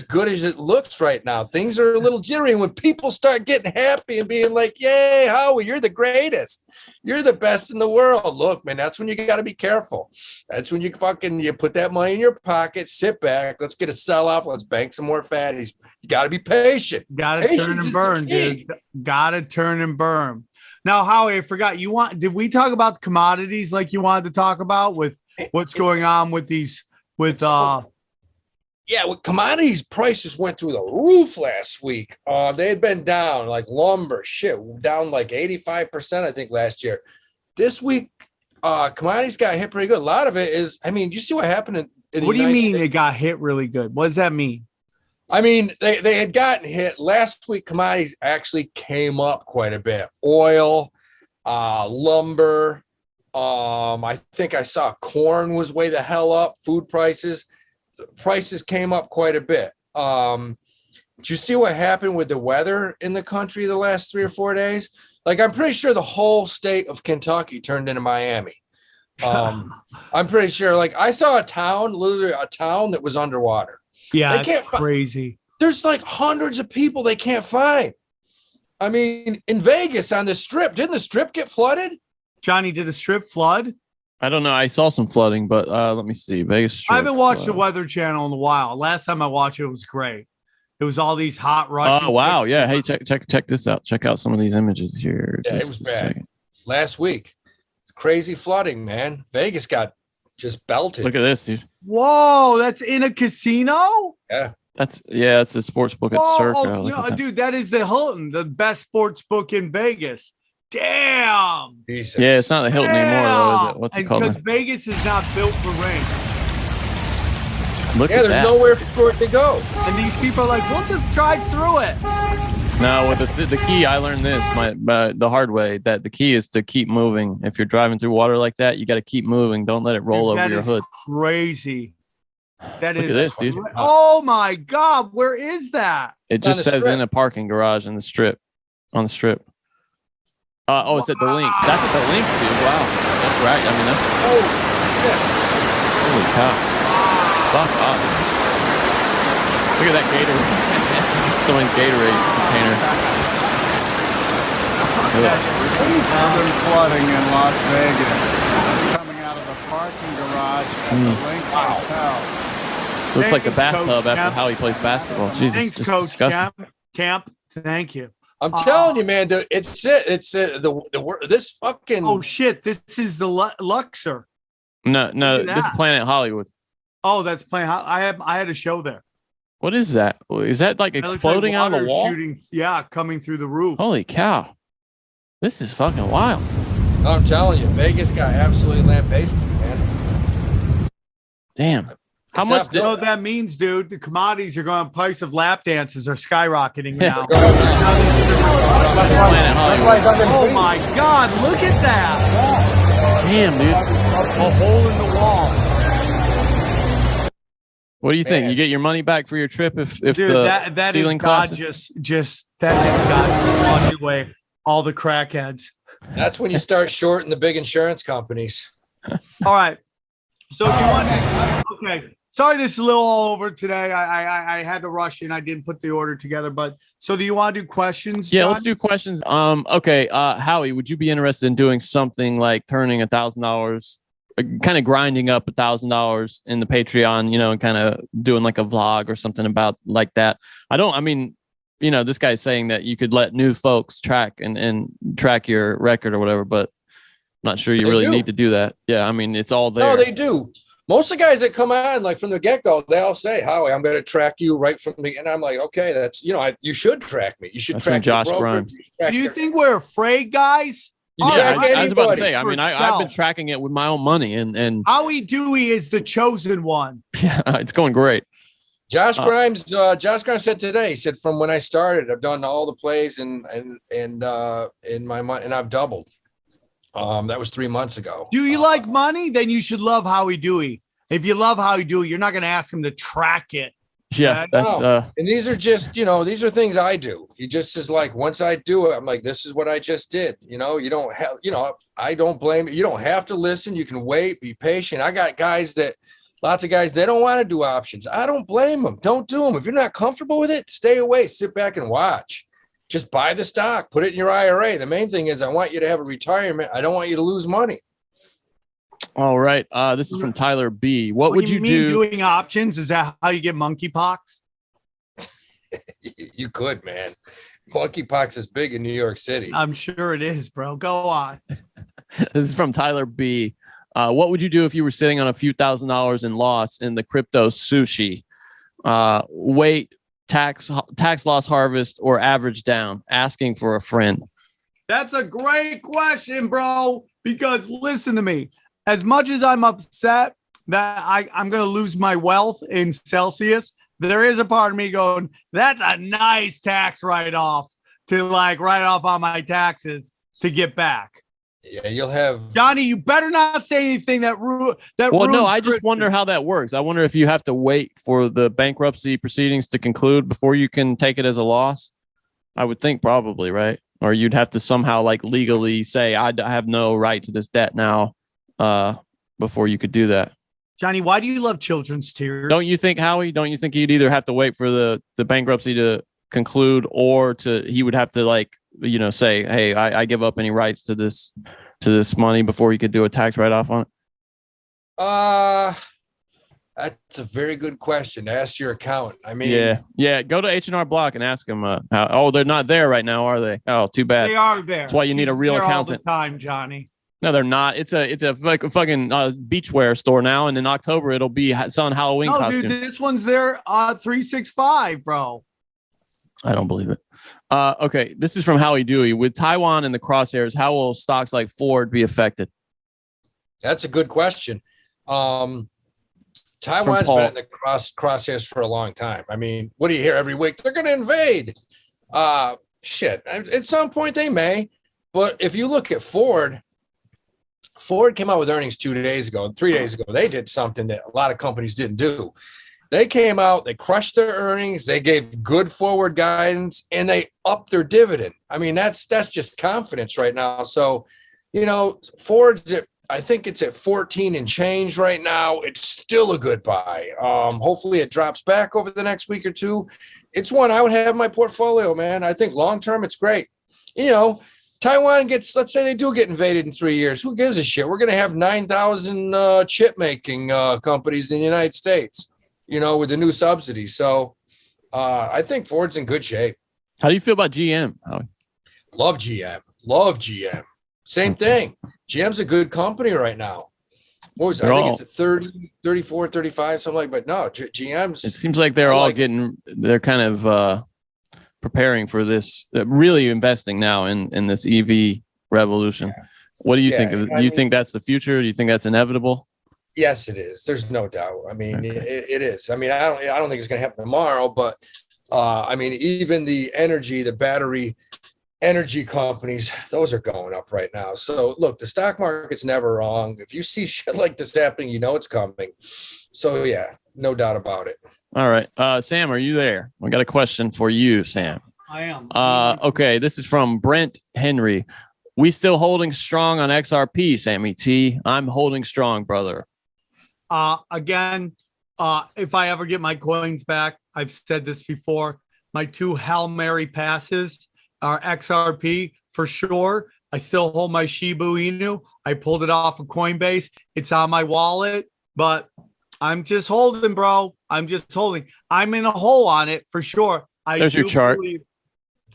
[SPEAKER 3] good as it looks right now. Things are a little jittery. And when people start getting happy and being like, yay, Howie, you're the greatest. You're the best in the world. Look, man, that's when you got to be careful. That's when you put that money in your pocket, sit back. Let's get a sell-off. Let's bank some more fatties. You got to be patient.
[SPEAKER 2] Got to turn and burn, dude. Got to turn and burn. Now, Howie, I forgot. Did we talk about commodities like you wanted to talk about with what's going on with these,
[SPEAKER 3] Yeah, well, commodities prices went through the roof last week. They had been down, like lumber, down like 85%, I think, last year. This week, commodities got hit pretty good. A lot of it is, I mean, you see what happened in
[SPEAKER 2] what do you mean they got hit really good? What does that mean?
[SPEAKER 3] I mean, they had gotten hit. Last week, commodities actually came up quite a bit. Oil, lumber. I think I saw corn was way the hell up, food prices. Prices came up quite a bit. Did you see what happened with the weather in the country the last 3 or 4 days? Like, I'm pretty sure the whole state of Kentucky turned into Miami. I'm pretty sure. Like, I saw literally a town that was underwater.
[SPEAKER 2] Yeah, crazy.
[SPEAKER 3] There's like hundreds of people they can't find. I mean, in Vegas on the Strip, didn't the Strip get flooded?
[SPEAKER 2] Johnny, did the Strip flood?
[SPEAKER 1] I don't know. I saw some flooding, but let me see. Vegas Strip,
[SPEAKER 2] I haven't watched the Weather Channel in a while. Last time I watched it was great. It was all these hot Russian.
[SPEAKER 1] Oh wow, yeah. Hey, check this out. Check out some of these images here.
[SPEAKER 3] Yeah, it was bad. Last week, crazy flooding, man. Vegas got just belted.
[SPEAKER 1] Look at this, dude.
[SPEAKER 2] Whoa, that's in a casino?
[SPEAKER 3] Yeah.
[SPEAKER 1] It's a sports book at Circa.
[SPEAKER 2] Dude, that is the Hilton, the best sports book in Vegas. Damn.
[SPEAKER 3] Jesus.
[SPEAKER 1] Yeah, it's not the Hilton anymore, though, is it? What's it called?
[SPEAKER 2] Because Vegas is not built for rain.
[SPEAKER 1] Look at
[SPEAKER 3] there's
[SPEAKER 1] that.
[SPEAKER 3] nowhere for it to go.
[SPEAKER 2] And these people are like, we'll just drive through it.
[SPEAKER 1] No, with the key, I learned this the hard way, that the key is to keep moving. If you're driving through water like that, you got to keep moving. Don't let it roll over your hood.
[SPEAKER 2] Crazy. That
[SPEAKER 1] Look
[SPEAKER 2] is
[SPEAKER 1] at this, dude.
[SPEAKER 2] Oh my God, where is that?
[SPEAKER 1] It just says in a parking garage in the strip, on the strip. It's at the link. That's at the link, dude. Wow, that's right. I mean, that's holy cow. Fuck off. Look at that Gatorade. Someone's Gatorade container.
[SPEAKER 7] Urban flooding in Las Vegas. It's coming out of the parking garage at the Link Hotel.
[SPEAKER 1] Looks like the bathtub after how he plays basketball. Jesus,
[SPEAKER 2] Thanks,
[SPEAKER 1] just
[SPEAKER 2] Coach
[SPEAKER 1] disgusting.
[SPEAKER 2] Camp. Thank you.
[SPEAKER 3] I'm telling you, man. It's this fucking.
[SPEAKER 2] Oh shit! This is the Luxor.
[SPEAKER 1] No, this is Planet Hollywood.
[SPEAKER 2] Oh, that's Planet. I had a show there.
[SPEAKER 1] What is that? Is that like exploding out of the wall?
[SPEAKER 2] Shooting, yeah, coming through the roof.
[SPEAKER 1] Holy cow! This is fucking wild.
[SPEAKER 3] I'm telling you, Vegas got absolutely lambasted, man.
[SPEAKER 1] Damn. How much?
[SPEAKER 2] You know what that means, dude? The commodities are going. Price of lap dances are skyrocketing now. Oh my God! Look at that!
[SPEAKER 1] Damn, dude.
[SPEAKER 2] A hole in the wall.
[SPEAKER 1] What do you think? You get your money back for your trip if
[SPEAKER 2] dude,
[SPEAKER 1] the
[SPEAKER 2] that
[SPEAKER 1] ceiling
[SPEAKER 2] is God
[SPEAKER 1] collapses?
[SPEAKER 2] just washed away all the crackheads.
[SPEAKER 3] That's when you start shorting the big insurance companies.
[SPEAKER 2] All right. So do you want okay. Sorry, this is a little all over today. I had to rush in. I didn't put the order together, but so do you want to do questions?
[SPEAKER 1] Yeah,
[SPEAKER 2] John?
[SPEAKER 1] let's do questions. Okay. Howie, would you be interested in doing something like turning $1,000, kind of grinding up $1,000 in the Patreon, and kind of doing like a vlog or something about like that? This guy's saying that you could let new folks track and track your record or whatever, but I'm not sure you really need to do that. Yeah, I mean, it's all there.
[SPEAKER 3] No, they do. Most of the guys that come on, like from the get-go, they all say, Howie, I'm going to track you right from the, and I'm like, okay, that's, you should track me. You should track
[SPEAKER 1] Josh Grimes.
[SPEAKER 2] Do you think we're afraid, guys?
[SPEAKER 1] I was about to say, I've been tracking it with my own money and
[SPEAKER 2] Howie Dewey is the chosen one.
[SPEAKER 1] Yeah, it's going great.
[SPEAKER 3] Josh Grimes said today, he said, from when I started, I've done all the plays and in my money, and I've doubled. That was 3 months ago.
[SPEAKER 2] Do you like money? Then you should love Howie Dewey. If you love Howie Dewey, you're not going to ask him to track it.
[SPEAKER 1] Yeah, that's
[SPEAKER 3] and these are just, these are things I do. He just is like, once I do it, I'm like, this is what I just did. You don't have, I don't blame you. You don't have to listen. You can wait, be patient. I got lots of guys, they don't want to do options. I don't blame them. Don't do them. If you're not comfortable with it, stay away, sit back and watch. Just buy the stock, put it in your IRA. The main thing is I want you to have a retirement. I don't want you to lose money.
[SPEAKER 1] All right. This is from Tyler B. What would you do?
[SPEAKER 2] Doing options? Is that how you get monkeypox?
[SPEAKER 3] You could, man. Monkeypox is big in New York City.
[SPEAKER 2] I'm sure it is, bro. Go on.
[SPEAKER 1] This is from Tyler B. What would you do if you were sitting on a few $1,000s in loss in the crypto sushi? Wait, tax loss harvest, or average down? Asking for a friend.
[SPEAKER 2] That's a great question, bro. Because listen to me. As much as I'm upset that I'm going to lose my wealth in Celsius, there is a part of me going, that's a nice tax write-off to write off on my taxes to get back.
[SPEAKER 3] Yeah, you'll have
[SPEAKER 2] Johnny. You better not say anything that
[SPEAKER 1] Well, no, I just wonder how that works. I wonder if you have to wait for the bankruptcy proceedings to conclude before you can take it as a loss. I would think probably, right? Or you'd have to somehow legally say, I have no right to this debt now, before you could do that.
[SPEAKER 2] Johnny, why do you love children's tears?
[SPEAKER 1] Don't you think, Howie? Don't you think you'd either have to wait for the bankruptcy to conclude, or he would have to say, hey, I give up any rights to this money before he could do a tax write-off on it?
[SPEAKER 3] I That's a very good question. Ask your accountant. I mean,
[SPEAKER 1] yeah. Go to H&R Block and ask them. They're not there right now, are they? Oh, too bad.
[SPEAKER 2] They are there.
[SPEAKER 1] That's why you need a real
[SPEAKER 2] there
[SPEAKER 1] accountant.
[SPEAKER 2] All the time, Johnny.
[SPEAKER 1] No, they're not. It's a fucking beachwear store now, and in October it'll be selling Halloween costumes.
[SPEAKER 2] Dude, this one's there 365, bro.
[SPEAKER 1] I don't believe it. Okay, this is from Howie Dewey. With Taiwan in the crosshairs, how will stocks like Ford be affected?
[SPEAKER 3] That's a good question. Taiwan's been in the crosshairs for a long time. I mean, what do you hear every week? They're going to invade. Shit. At some point they may. But if you look at Ford came out with earnings 3 days ago. They did something that a lot of companies didn't do. They came out, they crushed their earnings, they gave good forward guidance, and they upped their dividend. I mean, that's just confidence right now. So, Ford's I think it's at 14 and change right now. It's still a good buy. Hopefully it drops back over the next week or two. It's one I would have in my portfolio, man. I think long-term it's great. Taiwan let's say they do get invaded in 3 years. Who gives a shit? We're going to have 9,000 chip-making companies in the United States, with the new subsidies. So I think Ford's in good shape.
[SPEAKER 1] How do you feel about GM, Howie?
[SPEAKER 3] Love GM. Same thing. GM's a good company right now. I think it's at 30, 34, 35, something like that. But no, GM's.
[SPEAKER 1] It seems like they're they're kind of preparing for this, really investing now in this EV revolution. Yeah. What do you think? Do you think that's the future? Do you think that's inevitable?
[SPEAKER 3] Yes, it is. There's no doubt. I mean, it is. I mean, I don't think it's going to happen tomorrow, but I mean, even the battery energy companies, those are going up right now. So look, the stock market's never wrong. If you see shit like this happening, it's coming. So yeah, no doubt about it.
[SPEAKER 1] All right. Sam, are you there? I got a question for you, Sam.
[SPEAKER 2] I am.
[SPEAKER 1] Okay. This is from Brent Henry. We still holding strong on XRP, Sammy T. I'm holding strong, brother.
[SPEAKER 2] Again, if I ever get my coins back, I've said this before, my 2 Hail Mary passes are XRP for sure. I still hold my Shiba Inu. I pulled it off of Coinbase. It's on my wallet, but I'm just holding, bro. I'm just holding. I'm in a hole on it for sure.
[SPEAKER 1] There's your chart.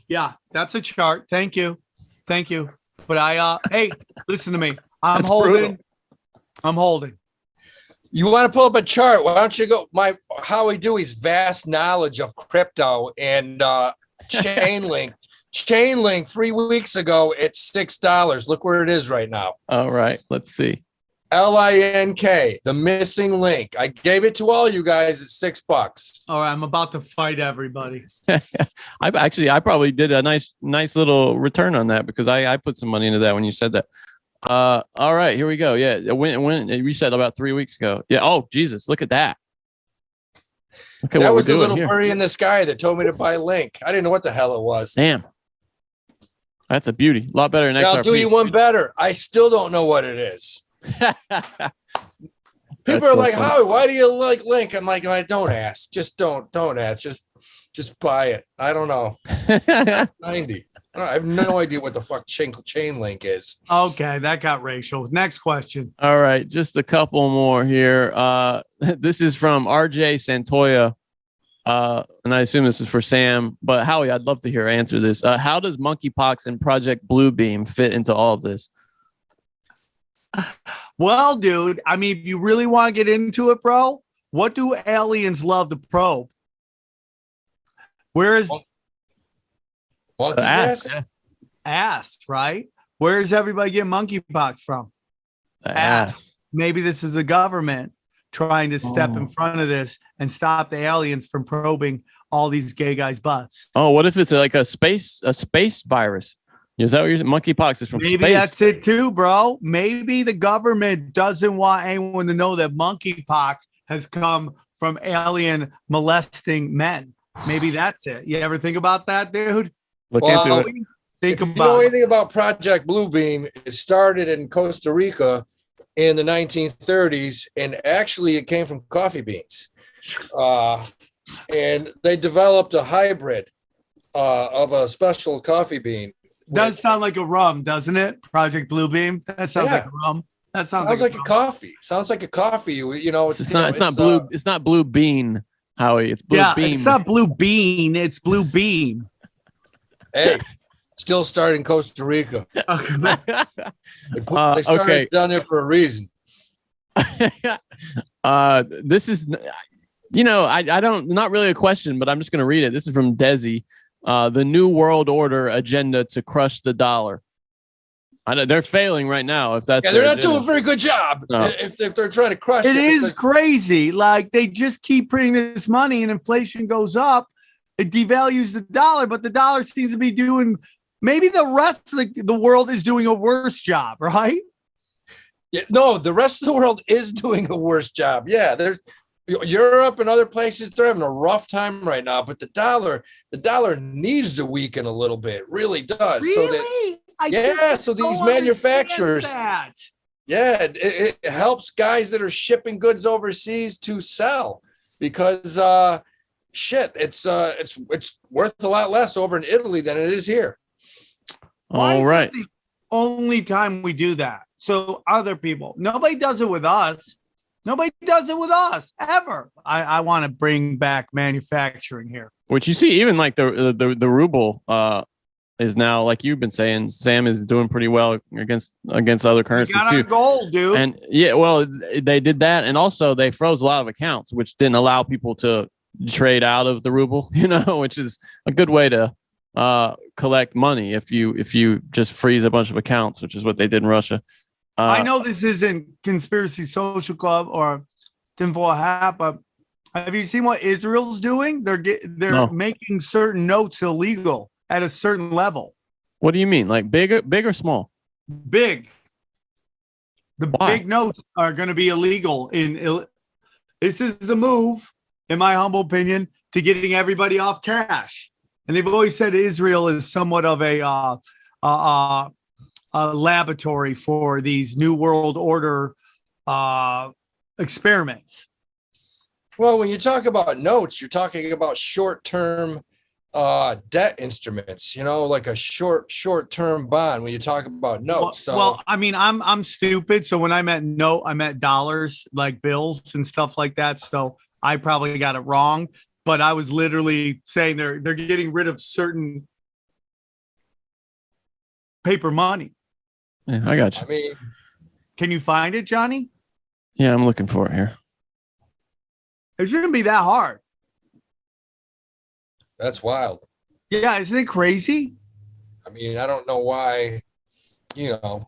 [SPEAKER 2] Yeah, that's a chart. Thank you. But hey, listen to me. I'm holding. Brutal. I'm holding.
[SPEAKER 3] You want to pull up a chart? Why don't you go? Howie Dewey's vast knowledge of crypto and Chainlink. Chainlink 3 weeks ago at $6. Look where it is right now.
[SPEAKER 1] All right, let's see.
[SPEAKER 3] LINK, the missing link. I gave it to all you guys at $6.
[SPEAKER 2] All right, I'm about to fight everybody.
[SPEAKER 1] I probably did a nice little return on that because I put some money into that when you said that. All right, here we go. Yeah, when it reset about 3 weeks ago. Yeah. Oh Jesus, look at that.
[SPEAKER 3] Okay, that was the little birdie in the sky that told me to buy Link. I didn't know what the hell it was.
[SPEAKER 1] Damn. That's a beauty. A lot better than XRP.
[SPEAKER 3] I'll do you one better. I still don't know what it is. People are like, Howie, why do you like Link? I'm like, don't ask. Just don't ask. Just buy it. I don't know. 90. I have no idea what the fuck chain link is.
[SPEAKER 2] Okay, that got racial. Next question.
[SPEAKER 1] All right, just a couple more here. This is from RJ Santoya. And I assume this is for Sam, but Howie, I'd love to hear answer this. How does monkeypox and Project Bluebeam fit into all of this?
[SPEAKER 2] Well, dude, I mean, if you really want to get into it, bro, what do aliens love to probe? Where is ass, right? Where is everybody getting monkeypox from?
[SPEAKER 1] Ass.
[SPEAKER 2] Maybe this is the government trying to step in front of this and stop the aliens from probing all these gay guys' butts.
[SPEAKER 1] Oh, what if it's like a space virus? Is that what you're saying? Monkeypox is from space.
[SPEAKER 2] Maybe that's it too, bro. Maybe the government doesn't want anyone to know that monkeypox has come from alien molesting men. Maybe that's it. You ever think about that, dude?
[SPEAKER 1] Look into it.
[SPEAKER 3] If you know anything about Project Bluebeam, it started in Costa Rica in the 1930s, and actually it came from coffee beans. And they developed a hybrid of a special coffee bean.
[SPEAKER 2] Does sound like a rum, doesn't it? Project Bluebeam. That sounds like a rum. That
[SPEAKER 3] sounds like a coffee. Sounds like a coffee.
[SPEAKER 1] It's not blue. It's not blue bean, Howie. It's blue beam.
[SPEAKER 2] It's not blue bean. It's blue beam.
[SPEAKER 3] Hey, still started in Costa Rica. They started down there for a reason.
[SPEAKER 1] This is, I don't, not really a question, but I'm just going to read it. This is from Desi. The New World Order agenda to crush the dollar. I know they're failing right now. If that's
[SPEAKER 3] they're not doing a very good job. No. If they're trying to crush it.
[SPEAKER 2] It is crazy. Like they just keep printing this money and inflation goes up. It devalues the dollar, but the dollar seems to be doing, maybe the rest of the world is doing a worse job, right?
[SPEAKER 3] Yeah, no, the rest of the world is doing a worse job. Yeah, there's Europe and other places, they're having a rough time right now, but the dollar needs to weaken a little bit. It really does.
[SPEAKER 2] Really?
[SPEAKER 3] So these manufacturers, it helps guys that are shipping goods overseas to sell because it's worth a lot less over in Italy than it is here.
[SPEAKER 1] All right.
[SPEAKER 2] The only time we do that. So other people, nobody does it with us. Nobody does it with us ever. I want to bring back manufacturing here.
[SPEAKER 1] Which you see, even like the ruble is now, like you've been saying, Sam is doing pretty well against other currencies
[SPEAKER 2] got
[SPEAKER 1] too.
[SPEAKER 2] Our gold, dude.
[SPEAKER 1] And well, they did that, and also they froze a lot of accounts, which didn't allow people to trade out of the ruble. Which is a good way to collect money if you just freeze a bunch of accounts, which is what they did in Russia.
[SPEAKER 2] I know this isn't Conspiracy Social Club or Tinfoil Hat, but have you seen what Israel's doing? They're making certain notes illegal at a certain level.
[SPEAKER 1] What do you mean? Like big or small?
[SPEAKER 2] Big. Why? Big notes are going to be illegal. This is the move, in my humble opinion, to getting everybody off cash. And they've always said Israel is somewhat of a laboratory for these New World Order experiments.
[SPEAKER 3] Well, when you talk about notes, you're talking about short-term debt instruments, like a short-term bond when you talk about notes.
[SPEAKER 2] Well, I mean, I'm stupid. So when I meant note, I meant dollars, like bills and stuff like that. So I probably got it wrong, but I was literally saying they're getting rid of certain paper money.
[SPEAKER 1] Yeah, I got you.
[SPEAKER 3] I mean,
[SPEAKER 2] can you find it, Johnny?
[SPEAKER 1] Yeah, I'm looking for it here.
[SPEAKER 2] It shouldn't be that hard.
[SPEAKER 3] That's wild.
[SPEAKER 2] Yeah, isn't it crazy?
[SPEAKER 3] I mean, I don't know why, I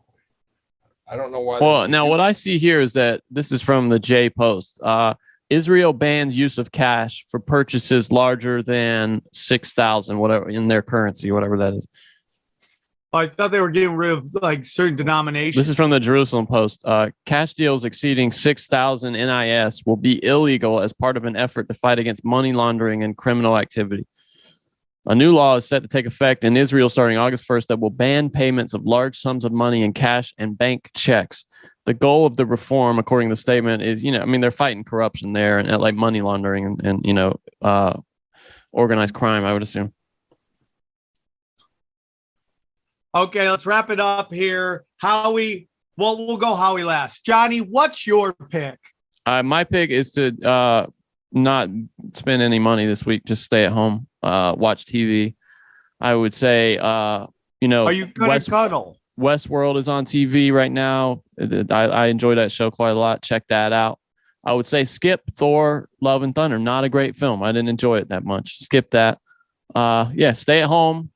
[SPEAKER 3] don't know why.
[SPEAKER 1] Well, now what I see here is that this is from the J Post. Israel bans use of cash for purchases larger than 6,000, whatever in their currency, whatever that is.
[SPEAKER 2] I thought they were getting rid of like certain denominations.
[SPEAKER 1] This is from the Jerusalem Post. Cash deals exceeding 6,000 NIS will be illegal as part of an effort to fight against money laundering and criminal activity. A new law is set to take effect in Israel starting August 1st that will ban payments of large sums of money in cash and bank checks. The goal of the reform, according to the statement, is, they're fighting corruption there and like money laundering and organized crime, I would assume.
[SPEAKER 2] Okay, let's wrap it up here. Howie, we'll go Howie last. Johnny, what's your pick?
[SPEAKER 1] My pick is to not spend any money this week. Just stay at home, watch TV. I would say, are you going to cuddle? Westworld is on TV right now. I enjoy that show quite a lot. Check that out. I would say skip Thor, Love and Thunder. Not a great film. I didn't enjoy it that much. Skip that. Stay at home,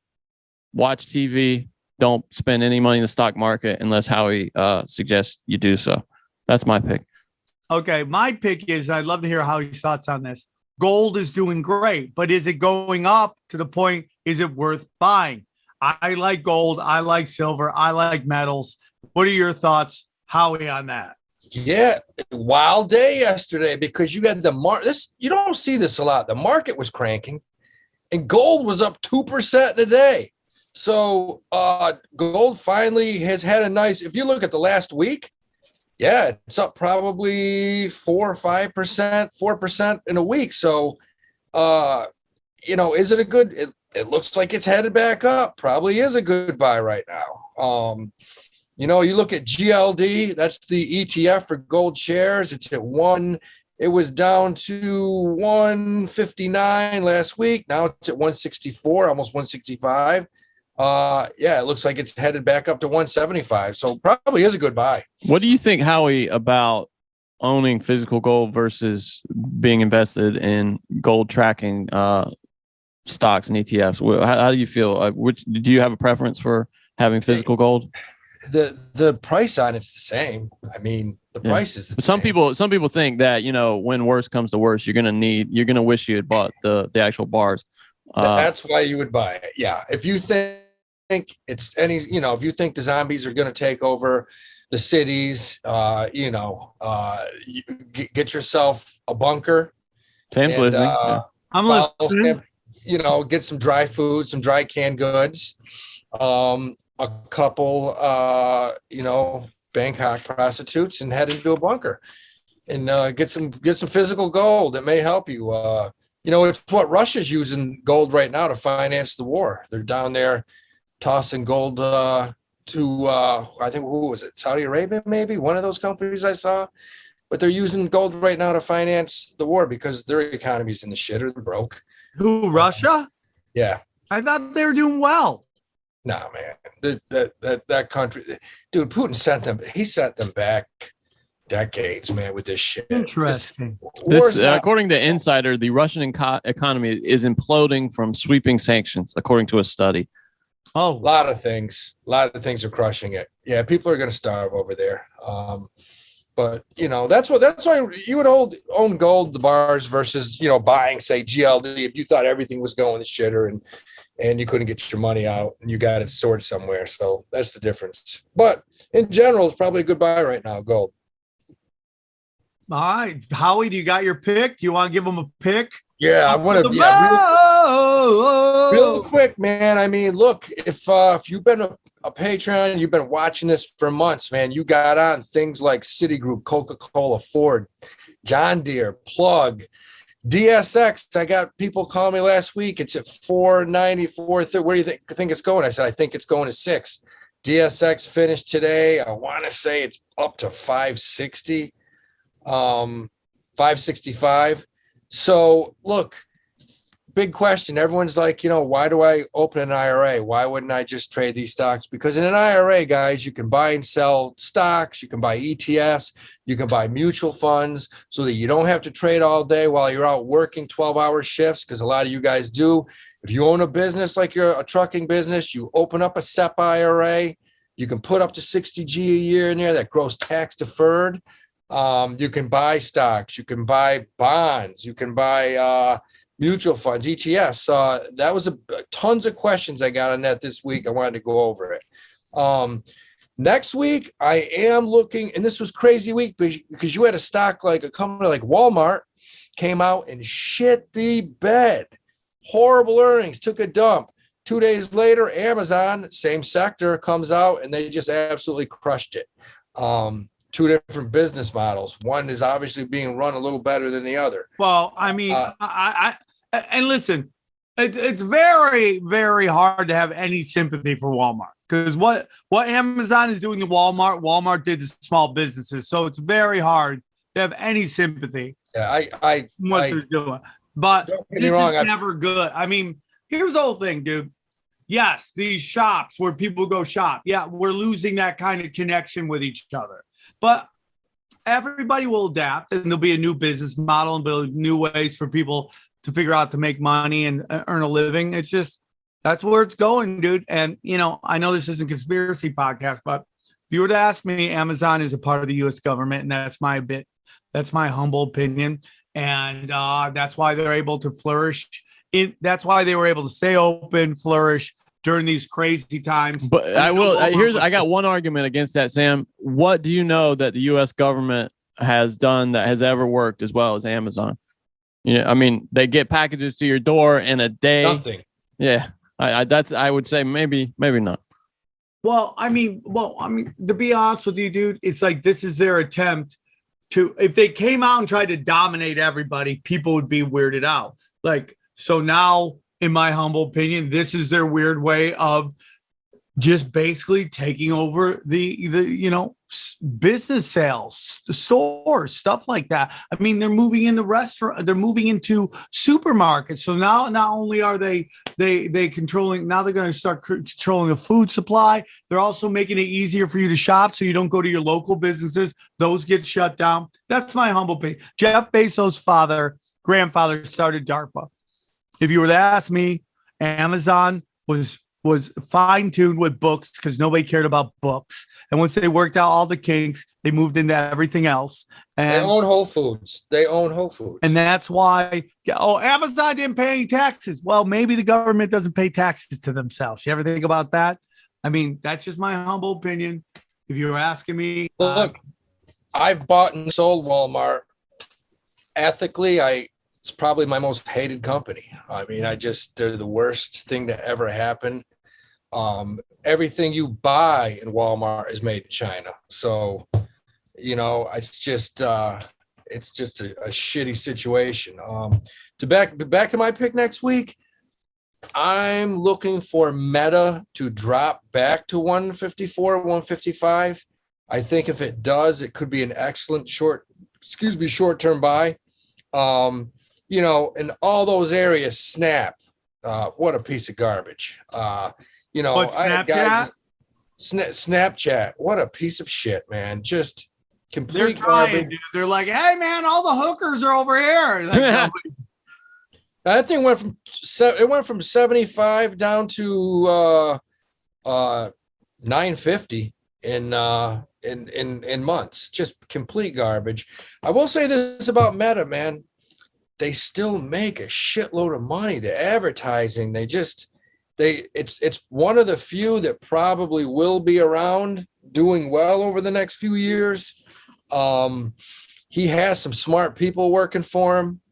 [SPEAKER 1] watch TV. Don't spend any money in the stock market unless Howie suggests you do so. That's my pick.
[SPEAKER 2] Okay, my pick is, I'd love to hear Howie's thoughts on this. Gold is doing great, but is it going up to the point, is it worth buying? I like gold. I like silver. I like metals. What are your thoughts, Howie, on that?
[SPEAKER 3] Yeah, wild day yesterday because you got the you don't see this a lot. The market was cranking and gold was up 2% a day. So gold finally has had a nice, if you look at the last week, it's up probably 4 or 5%, 4% in a week. So, is it a good, it looks like it's headed back up. Probably is a good buy right now. You know, you look at GLD, that's the ETF for gold shares. It's at it was down to 159 last week. Now it's at 164, almost 165. It looks like it's headed back up to 175. So probably is a good buy.
[SPEAKER 1] What do you think, Howie, about owning physical gold versus being invested in gold tracking stocks and ETFs? How do you feel? Do you have a preference for having physical gold?
[SPEAKER 3] The price on it's the same. I mean, the price is.
[SPEAKER 1] But some people think that, you know, when worse comes to worse, you're gonna wish you had bought the actual bars.
[SPEAKER 3] That's why you would buy it. Yeah, if you think it's if you think the zombies are going to take over the cities, get yourself a bunker.
[SPEAKER 1] Sam's listening.
[SPEAKER 2] I'm listening.
[SPEAKER 3] Get some dry food, some dry canned goods, a couple, Bangkok prostitutes, and head into a bunker and get some physical gold that may help you. It's what Russia's using gold right now to finance the war. They're down there tossing gold to I think, who was it? Saudi Arabia, maybe one of those companies I saw. But they're using gold right now to finance the war because their economy's in the shit or they're broke.
[SPEAKER 2] Who, Russia?
[SPEAKER 3] Yeah.
[SPEAKER 2] I thought they were doing well.
[SPEAKER 3] No, man. That country, dude, Putin sent them back decades, man, with this shit.
[SPEAKER 2] Interesting.
[SPEAKER 1] According to Insider, the Russian economy is imploding from sweeping sanctions, according to a study.
[SPEAKER 2] Oh,
[SPEAKER 3] a lot of things are crushing it. Yeah, people are going to starve over there. But that's why you would own gold, the bars, versus buying, say, GLD if you thought everything was going to shitter and you couldn't get your money out and you got it stored somewhere. So that's the difference. But in general, it's probably a good buy right now, gold.
[SPEAKER 2] All right, Howie, do you got your pick? Do you want to give them a pick?
[SPEAKER 3] Yeah, I want to. Real quick, man. I mean, look, if you've been a Patreon, you've been watching this for months, man. You got on things like Citigroup, Coca-Cola, Ford, John Deere, Plug, DSX. I got people calling me last week. It's at 490, 430. Where do you think it's going? I said I think it's going to 6. DSX finished today. I want to say it's up to 560, 565. So look, big question. Everyone's like, why do I open an IRA? Why wouldn't I just trade these stocks? Because in an IRA, guys, you can buy and sell stocks. You can buy ETFs. You can buy mutual funds so that you don't have to trade all day while you're out working 12-hour shifts, because a lot of you guys do. If you own a business like you're a trucking business, you open up a SEP IRA. You can put up to 60G a year in there that grows tax deferred. You can buy stocks, you can buy bonds, you can buy mutual funds, ETFs. That was tons of questions I got on that this week. I wanted to go over it. Next week, I am looking, and this was crazy week because you had a stock like a company like Walmart came out and shit the bed. Horrible earnings, took a dump. 2 days later, Amazon, same sector, comes out and they just absolutely crushed it. 2 different business models. One is obviously being run a little better than the other.
[SPEAKER 2] Well, I mean, and listen, it's very, very hard to have any sympathy for Walmart because what Amazon is doing to Walmart did to small businesses. So it's very hard to have any sympathy.
[SPEAKER 3] Yeah,
[SPEAKER 2] what they're doing. But
[SPEAKER 3] don't get
[SPEAKER 2] this
[SPEAKER 3] me wrong,
[SPEAKER 2] is never good. I mean, here's the whole thing, dude. Yes, these shops where people go shop. Yeah, we're losing that kind of connection with each other. But everybody will adapt and there'll be a new business model and build new ways for people to figure out to make money and earn a living. It's just, that's where it's going, dude. And, I know this isn't a conspiracy podcast, but if you were to ask me, Amazon is a part of the U.S. government. And that's my humble opinion. And that's why they're able to flourish. That's why they were able to stay open, flourish during these crazy times.
[SPEAKER 1] But I got one argument against that, Sam. What do you know that the U.S. government has done that has ever worked as well as Amazon? I mean, they get packages to your door in a day.
[SPEAKER 3] Nothing.
[SPEAKER 1] Yeah, I would say maybe not.
[SPEAKER 2] Well, I mean, to be honest with you, dude, it's like this is their attempt to. If they came out and tried to dominate everybody, people would be weirded out. So now, in my humble opinion, this is their weird way of just basically taking over the business sales, the stores, stuff like that. I mean, they're moving into restaurant, they're moving into supermarkets. So now not only are they controlling, now they're going to start controlling the food supply. They're also making it easier for you to shop, so you don't go to your local businesses. Those get shut down. That's my humble opinion. Jeff Bezos' grandfather started DARPA. If you were to ask me, Amazon was fine-tuned with books because nobody cared about books. And once they worked out all the kinks, they moved into everything else. And
[SPEAKER 3] they own Whole Foods.
[SPEAKER 2] And that's why, Amazon didn't pay any taxes. Well, maybe the government doesn't pay taxes to themselves. You ever think about that? I mean, that's just my humble opinion. If you were asking me.
[SPEAKER 3] Look, I've bought and sold Walmart. Ethically, it's probably my most hated company. I mean, they're the worst thing to ever happen. Everything you buy in Walmart is made in China. So, it's just a shitty situation. To back to my pick next week, I'm looking for Meta to drop back to 154, 155. I think if it does, it could be an excellent short-term buy. In all those areas, Snap, what a piece of garbage.
[SPEAKER 2] Snapchat?
[SPEAKER 3] Snapchat, what a piece of shit, man. Just complete
[SPEAKER 2] They're trying,
[SPEAKER 3] garbage.
[SPEAKER 2] dude. They're like, hey, man, all the hookers are over here. Like,
[SPEAKER 3] That thing went from 75 down to 950 in months. Just complete garbage. I will say this about Meta, man. They still make a shitload of money. The advertising, it's one of the few that probably will be around doing well over the next few years. He has some smart people working for him.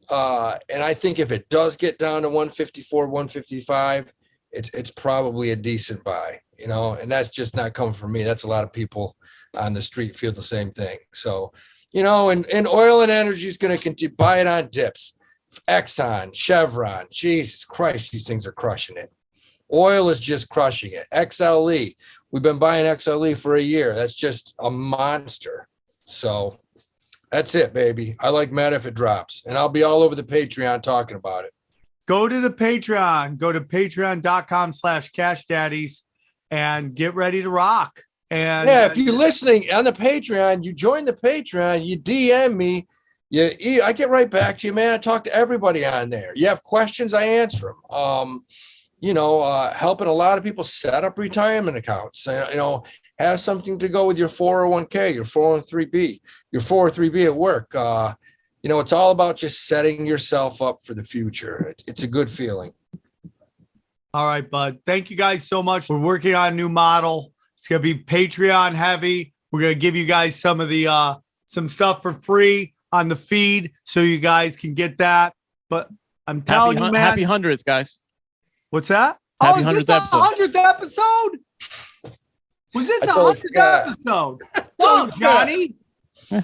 [SPEAKER 3] And I think if it does get down to 154, 155, it's probably a decent buy, and that's just not coming from me. That's a lot of people on the street feel the same thing. So, and oil and energy is going to continue. Buy it on dips. Exxon, Chevron, Jesus Christ, these things are crushing it. Oil is just crushing it. XLE, we've been buying XLE for a year. That's just a monster. So that's it, baby. I like Meta if it drops, and I'll be all over the Patreon talking about it.
[SPEAKER 2] Go to the Patreon. Go to patreon.com/Cash Daddies and get ready to rock. And
[SPEAKER 3] if you're listening on the Patreon, you join the Patreon, you DM me, I get right back to you, man. I talk to everybody on there. You have questions, I answer them. Helping a lot of people set up retirement accounts. Have something to go with your 401k, your 403b, your 403b at work. It's all about just setting yourself up for the future. It's a good feeling.
[SPEAKER 2] All right, bud. Thank you guys so much. We're working on a new model. It's going to be Patreon heavy. We're going to give you guys some of the some stuff for free on the feed so you guys can get that. But I'm telling you, man.
[SPEAKER 1] Happy 100th, guys.
[SPEAKER 2] What's that?
[SPEAKER 1] Happy
[SPEAKER 2] is
[SPEAKER 1] 100th
[SPEAKER 2] this the
[SPEAKER 1] episode.
[SPEAKER 2] 100th episode? Was this the 100th episode? Wow, Johnny.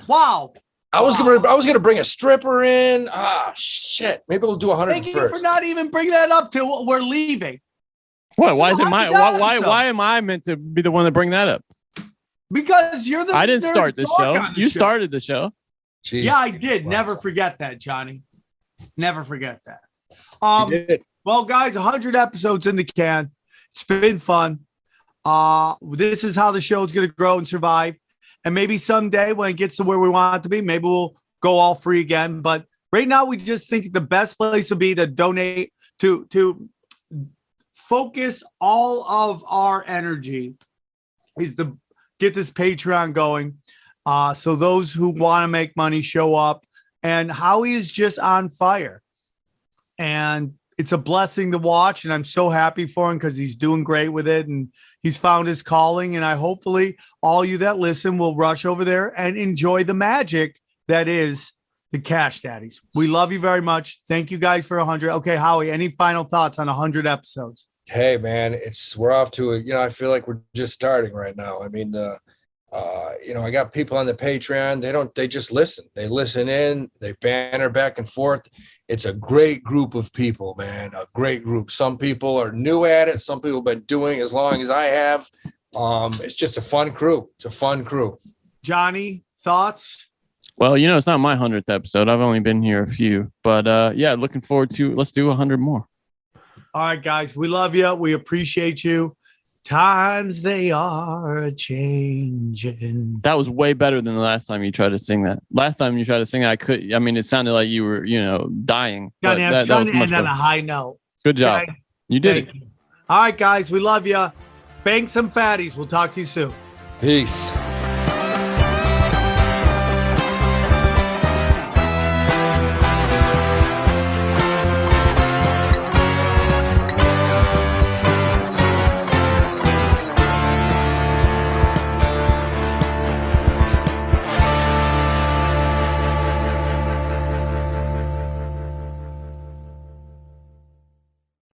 [SPEAKER 2] Wow.
[SPEAKER 3] I was gonna bring a stripper in. Shit. Maybe we'll do 100
[SPEAKER 2] Thank you
[SPEAKER 3] first.
[SPEAKER 2] for not even bringing that up till we're leaving.
[SPEAKER 1] What? Why is it why am I meant to be the one to bring that up?
[SPEAKER 2] Because you're the.
[SPEAKER 1] I didn't start this show. You started the show.
[SPEAKER 3] Jeez.
[SPEAKER 2] Yeah, I did. Never forget that, Johnny. Never forget that. Well, guys, 100 episodes in the can. It's been fun. This is how the show is going to grow and survive. And maybe someday when it gets to where we want it to be, maybe we'll go all free again. But right now, we just think the best place would be to donate, to focus all of our energy is to get this Patreon going. So those who want to make money show up. And Howie is just on fire. And it's a blessing to watch. And I'm so happy for him because he's doing great with it. And he's found his calling. And hopefully all you that listen will rush over there and enjoy the magic that is the Cash Daddies. We love you very much. Thank you guys for 100. Okay, Howie, any final thoughts on 100 episodes?
[SPEAKER 3] Hey, man, we're off to I feel like we're just starting right now. I mean, I got people on the Patreon. They just listen. They listen in, they banter back and forth. It's a great group of people, man. A great group. Some people are new at it. Some people have been doing it as long as I have. It's just a fun crew. It's a fun crew.
[SPEAKER 2] Johnny, thoughts?
[SPEAKER 1] Well, it's not my 100th episode. I've only been here a few, but yeah, looking forward to, let's do 100 more.
[SPEAKER 2] All right, guys, we love you. We appreciate you. Times they are changing.
[SPEAKER 1] That was way better than the last time you tried to sing that. Last time you tried to sing, it sounded like you were, dying. But that was much
[SPEAKER 2] end on
[SPEAKER 1] better.
[SPEAKER 2] a high note.
[SPEAKER 1] Good job.
[SPEAKER 2] Okay?
[SPEAKER 1] You did it.
[SPEAKER 2] All right, guys, we love you. Bang some fatties. We'll talk to you soon.
[SPEAKER 3] Peace.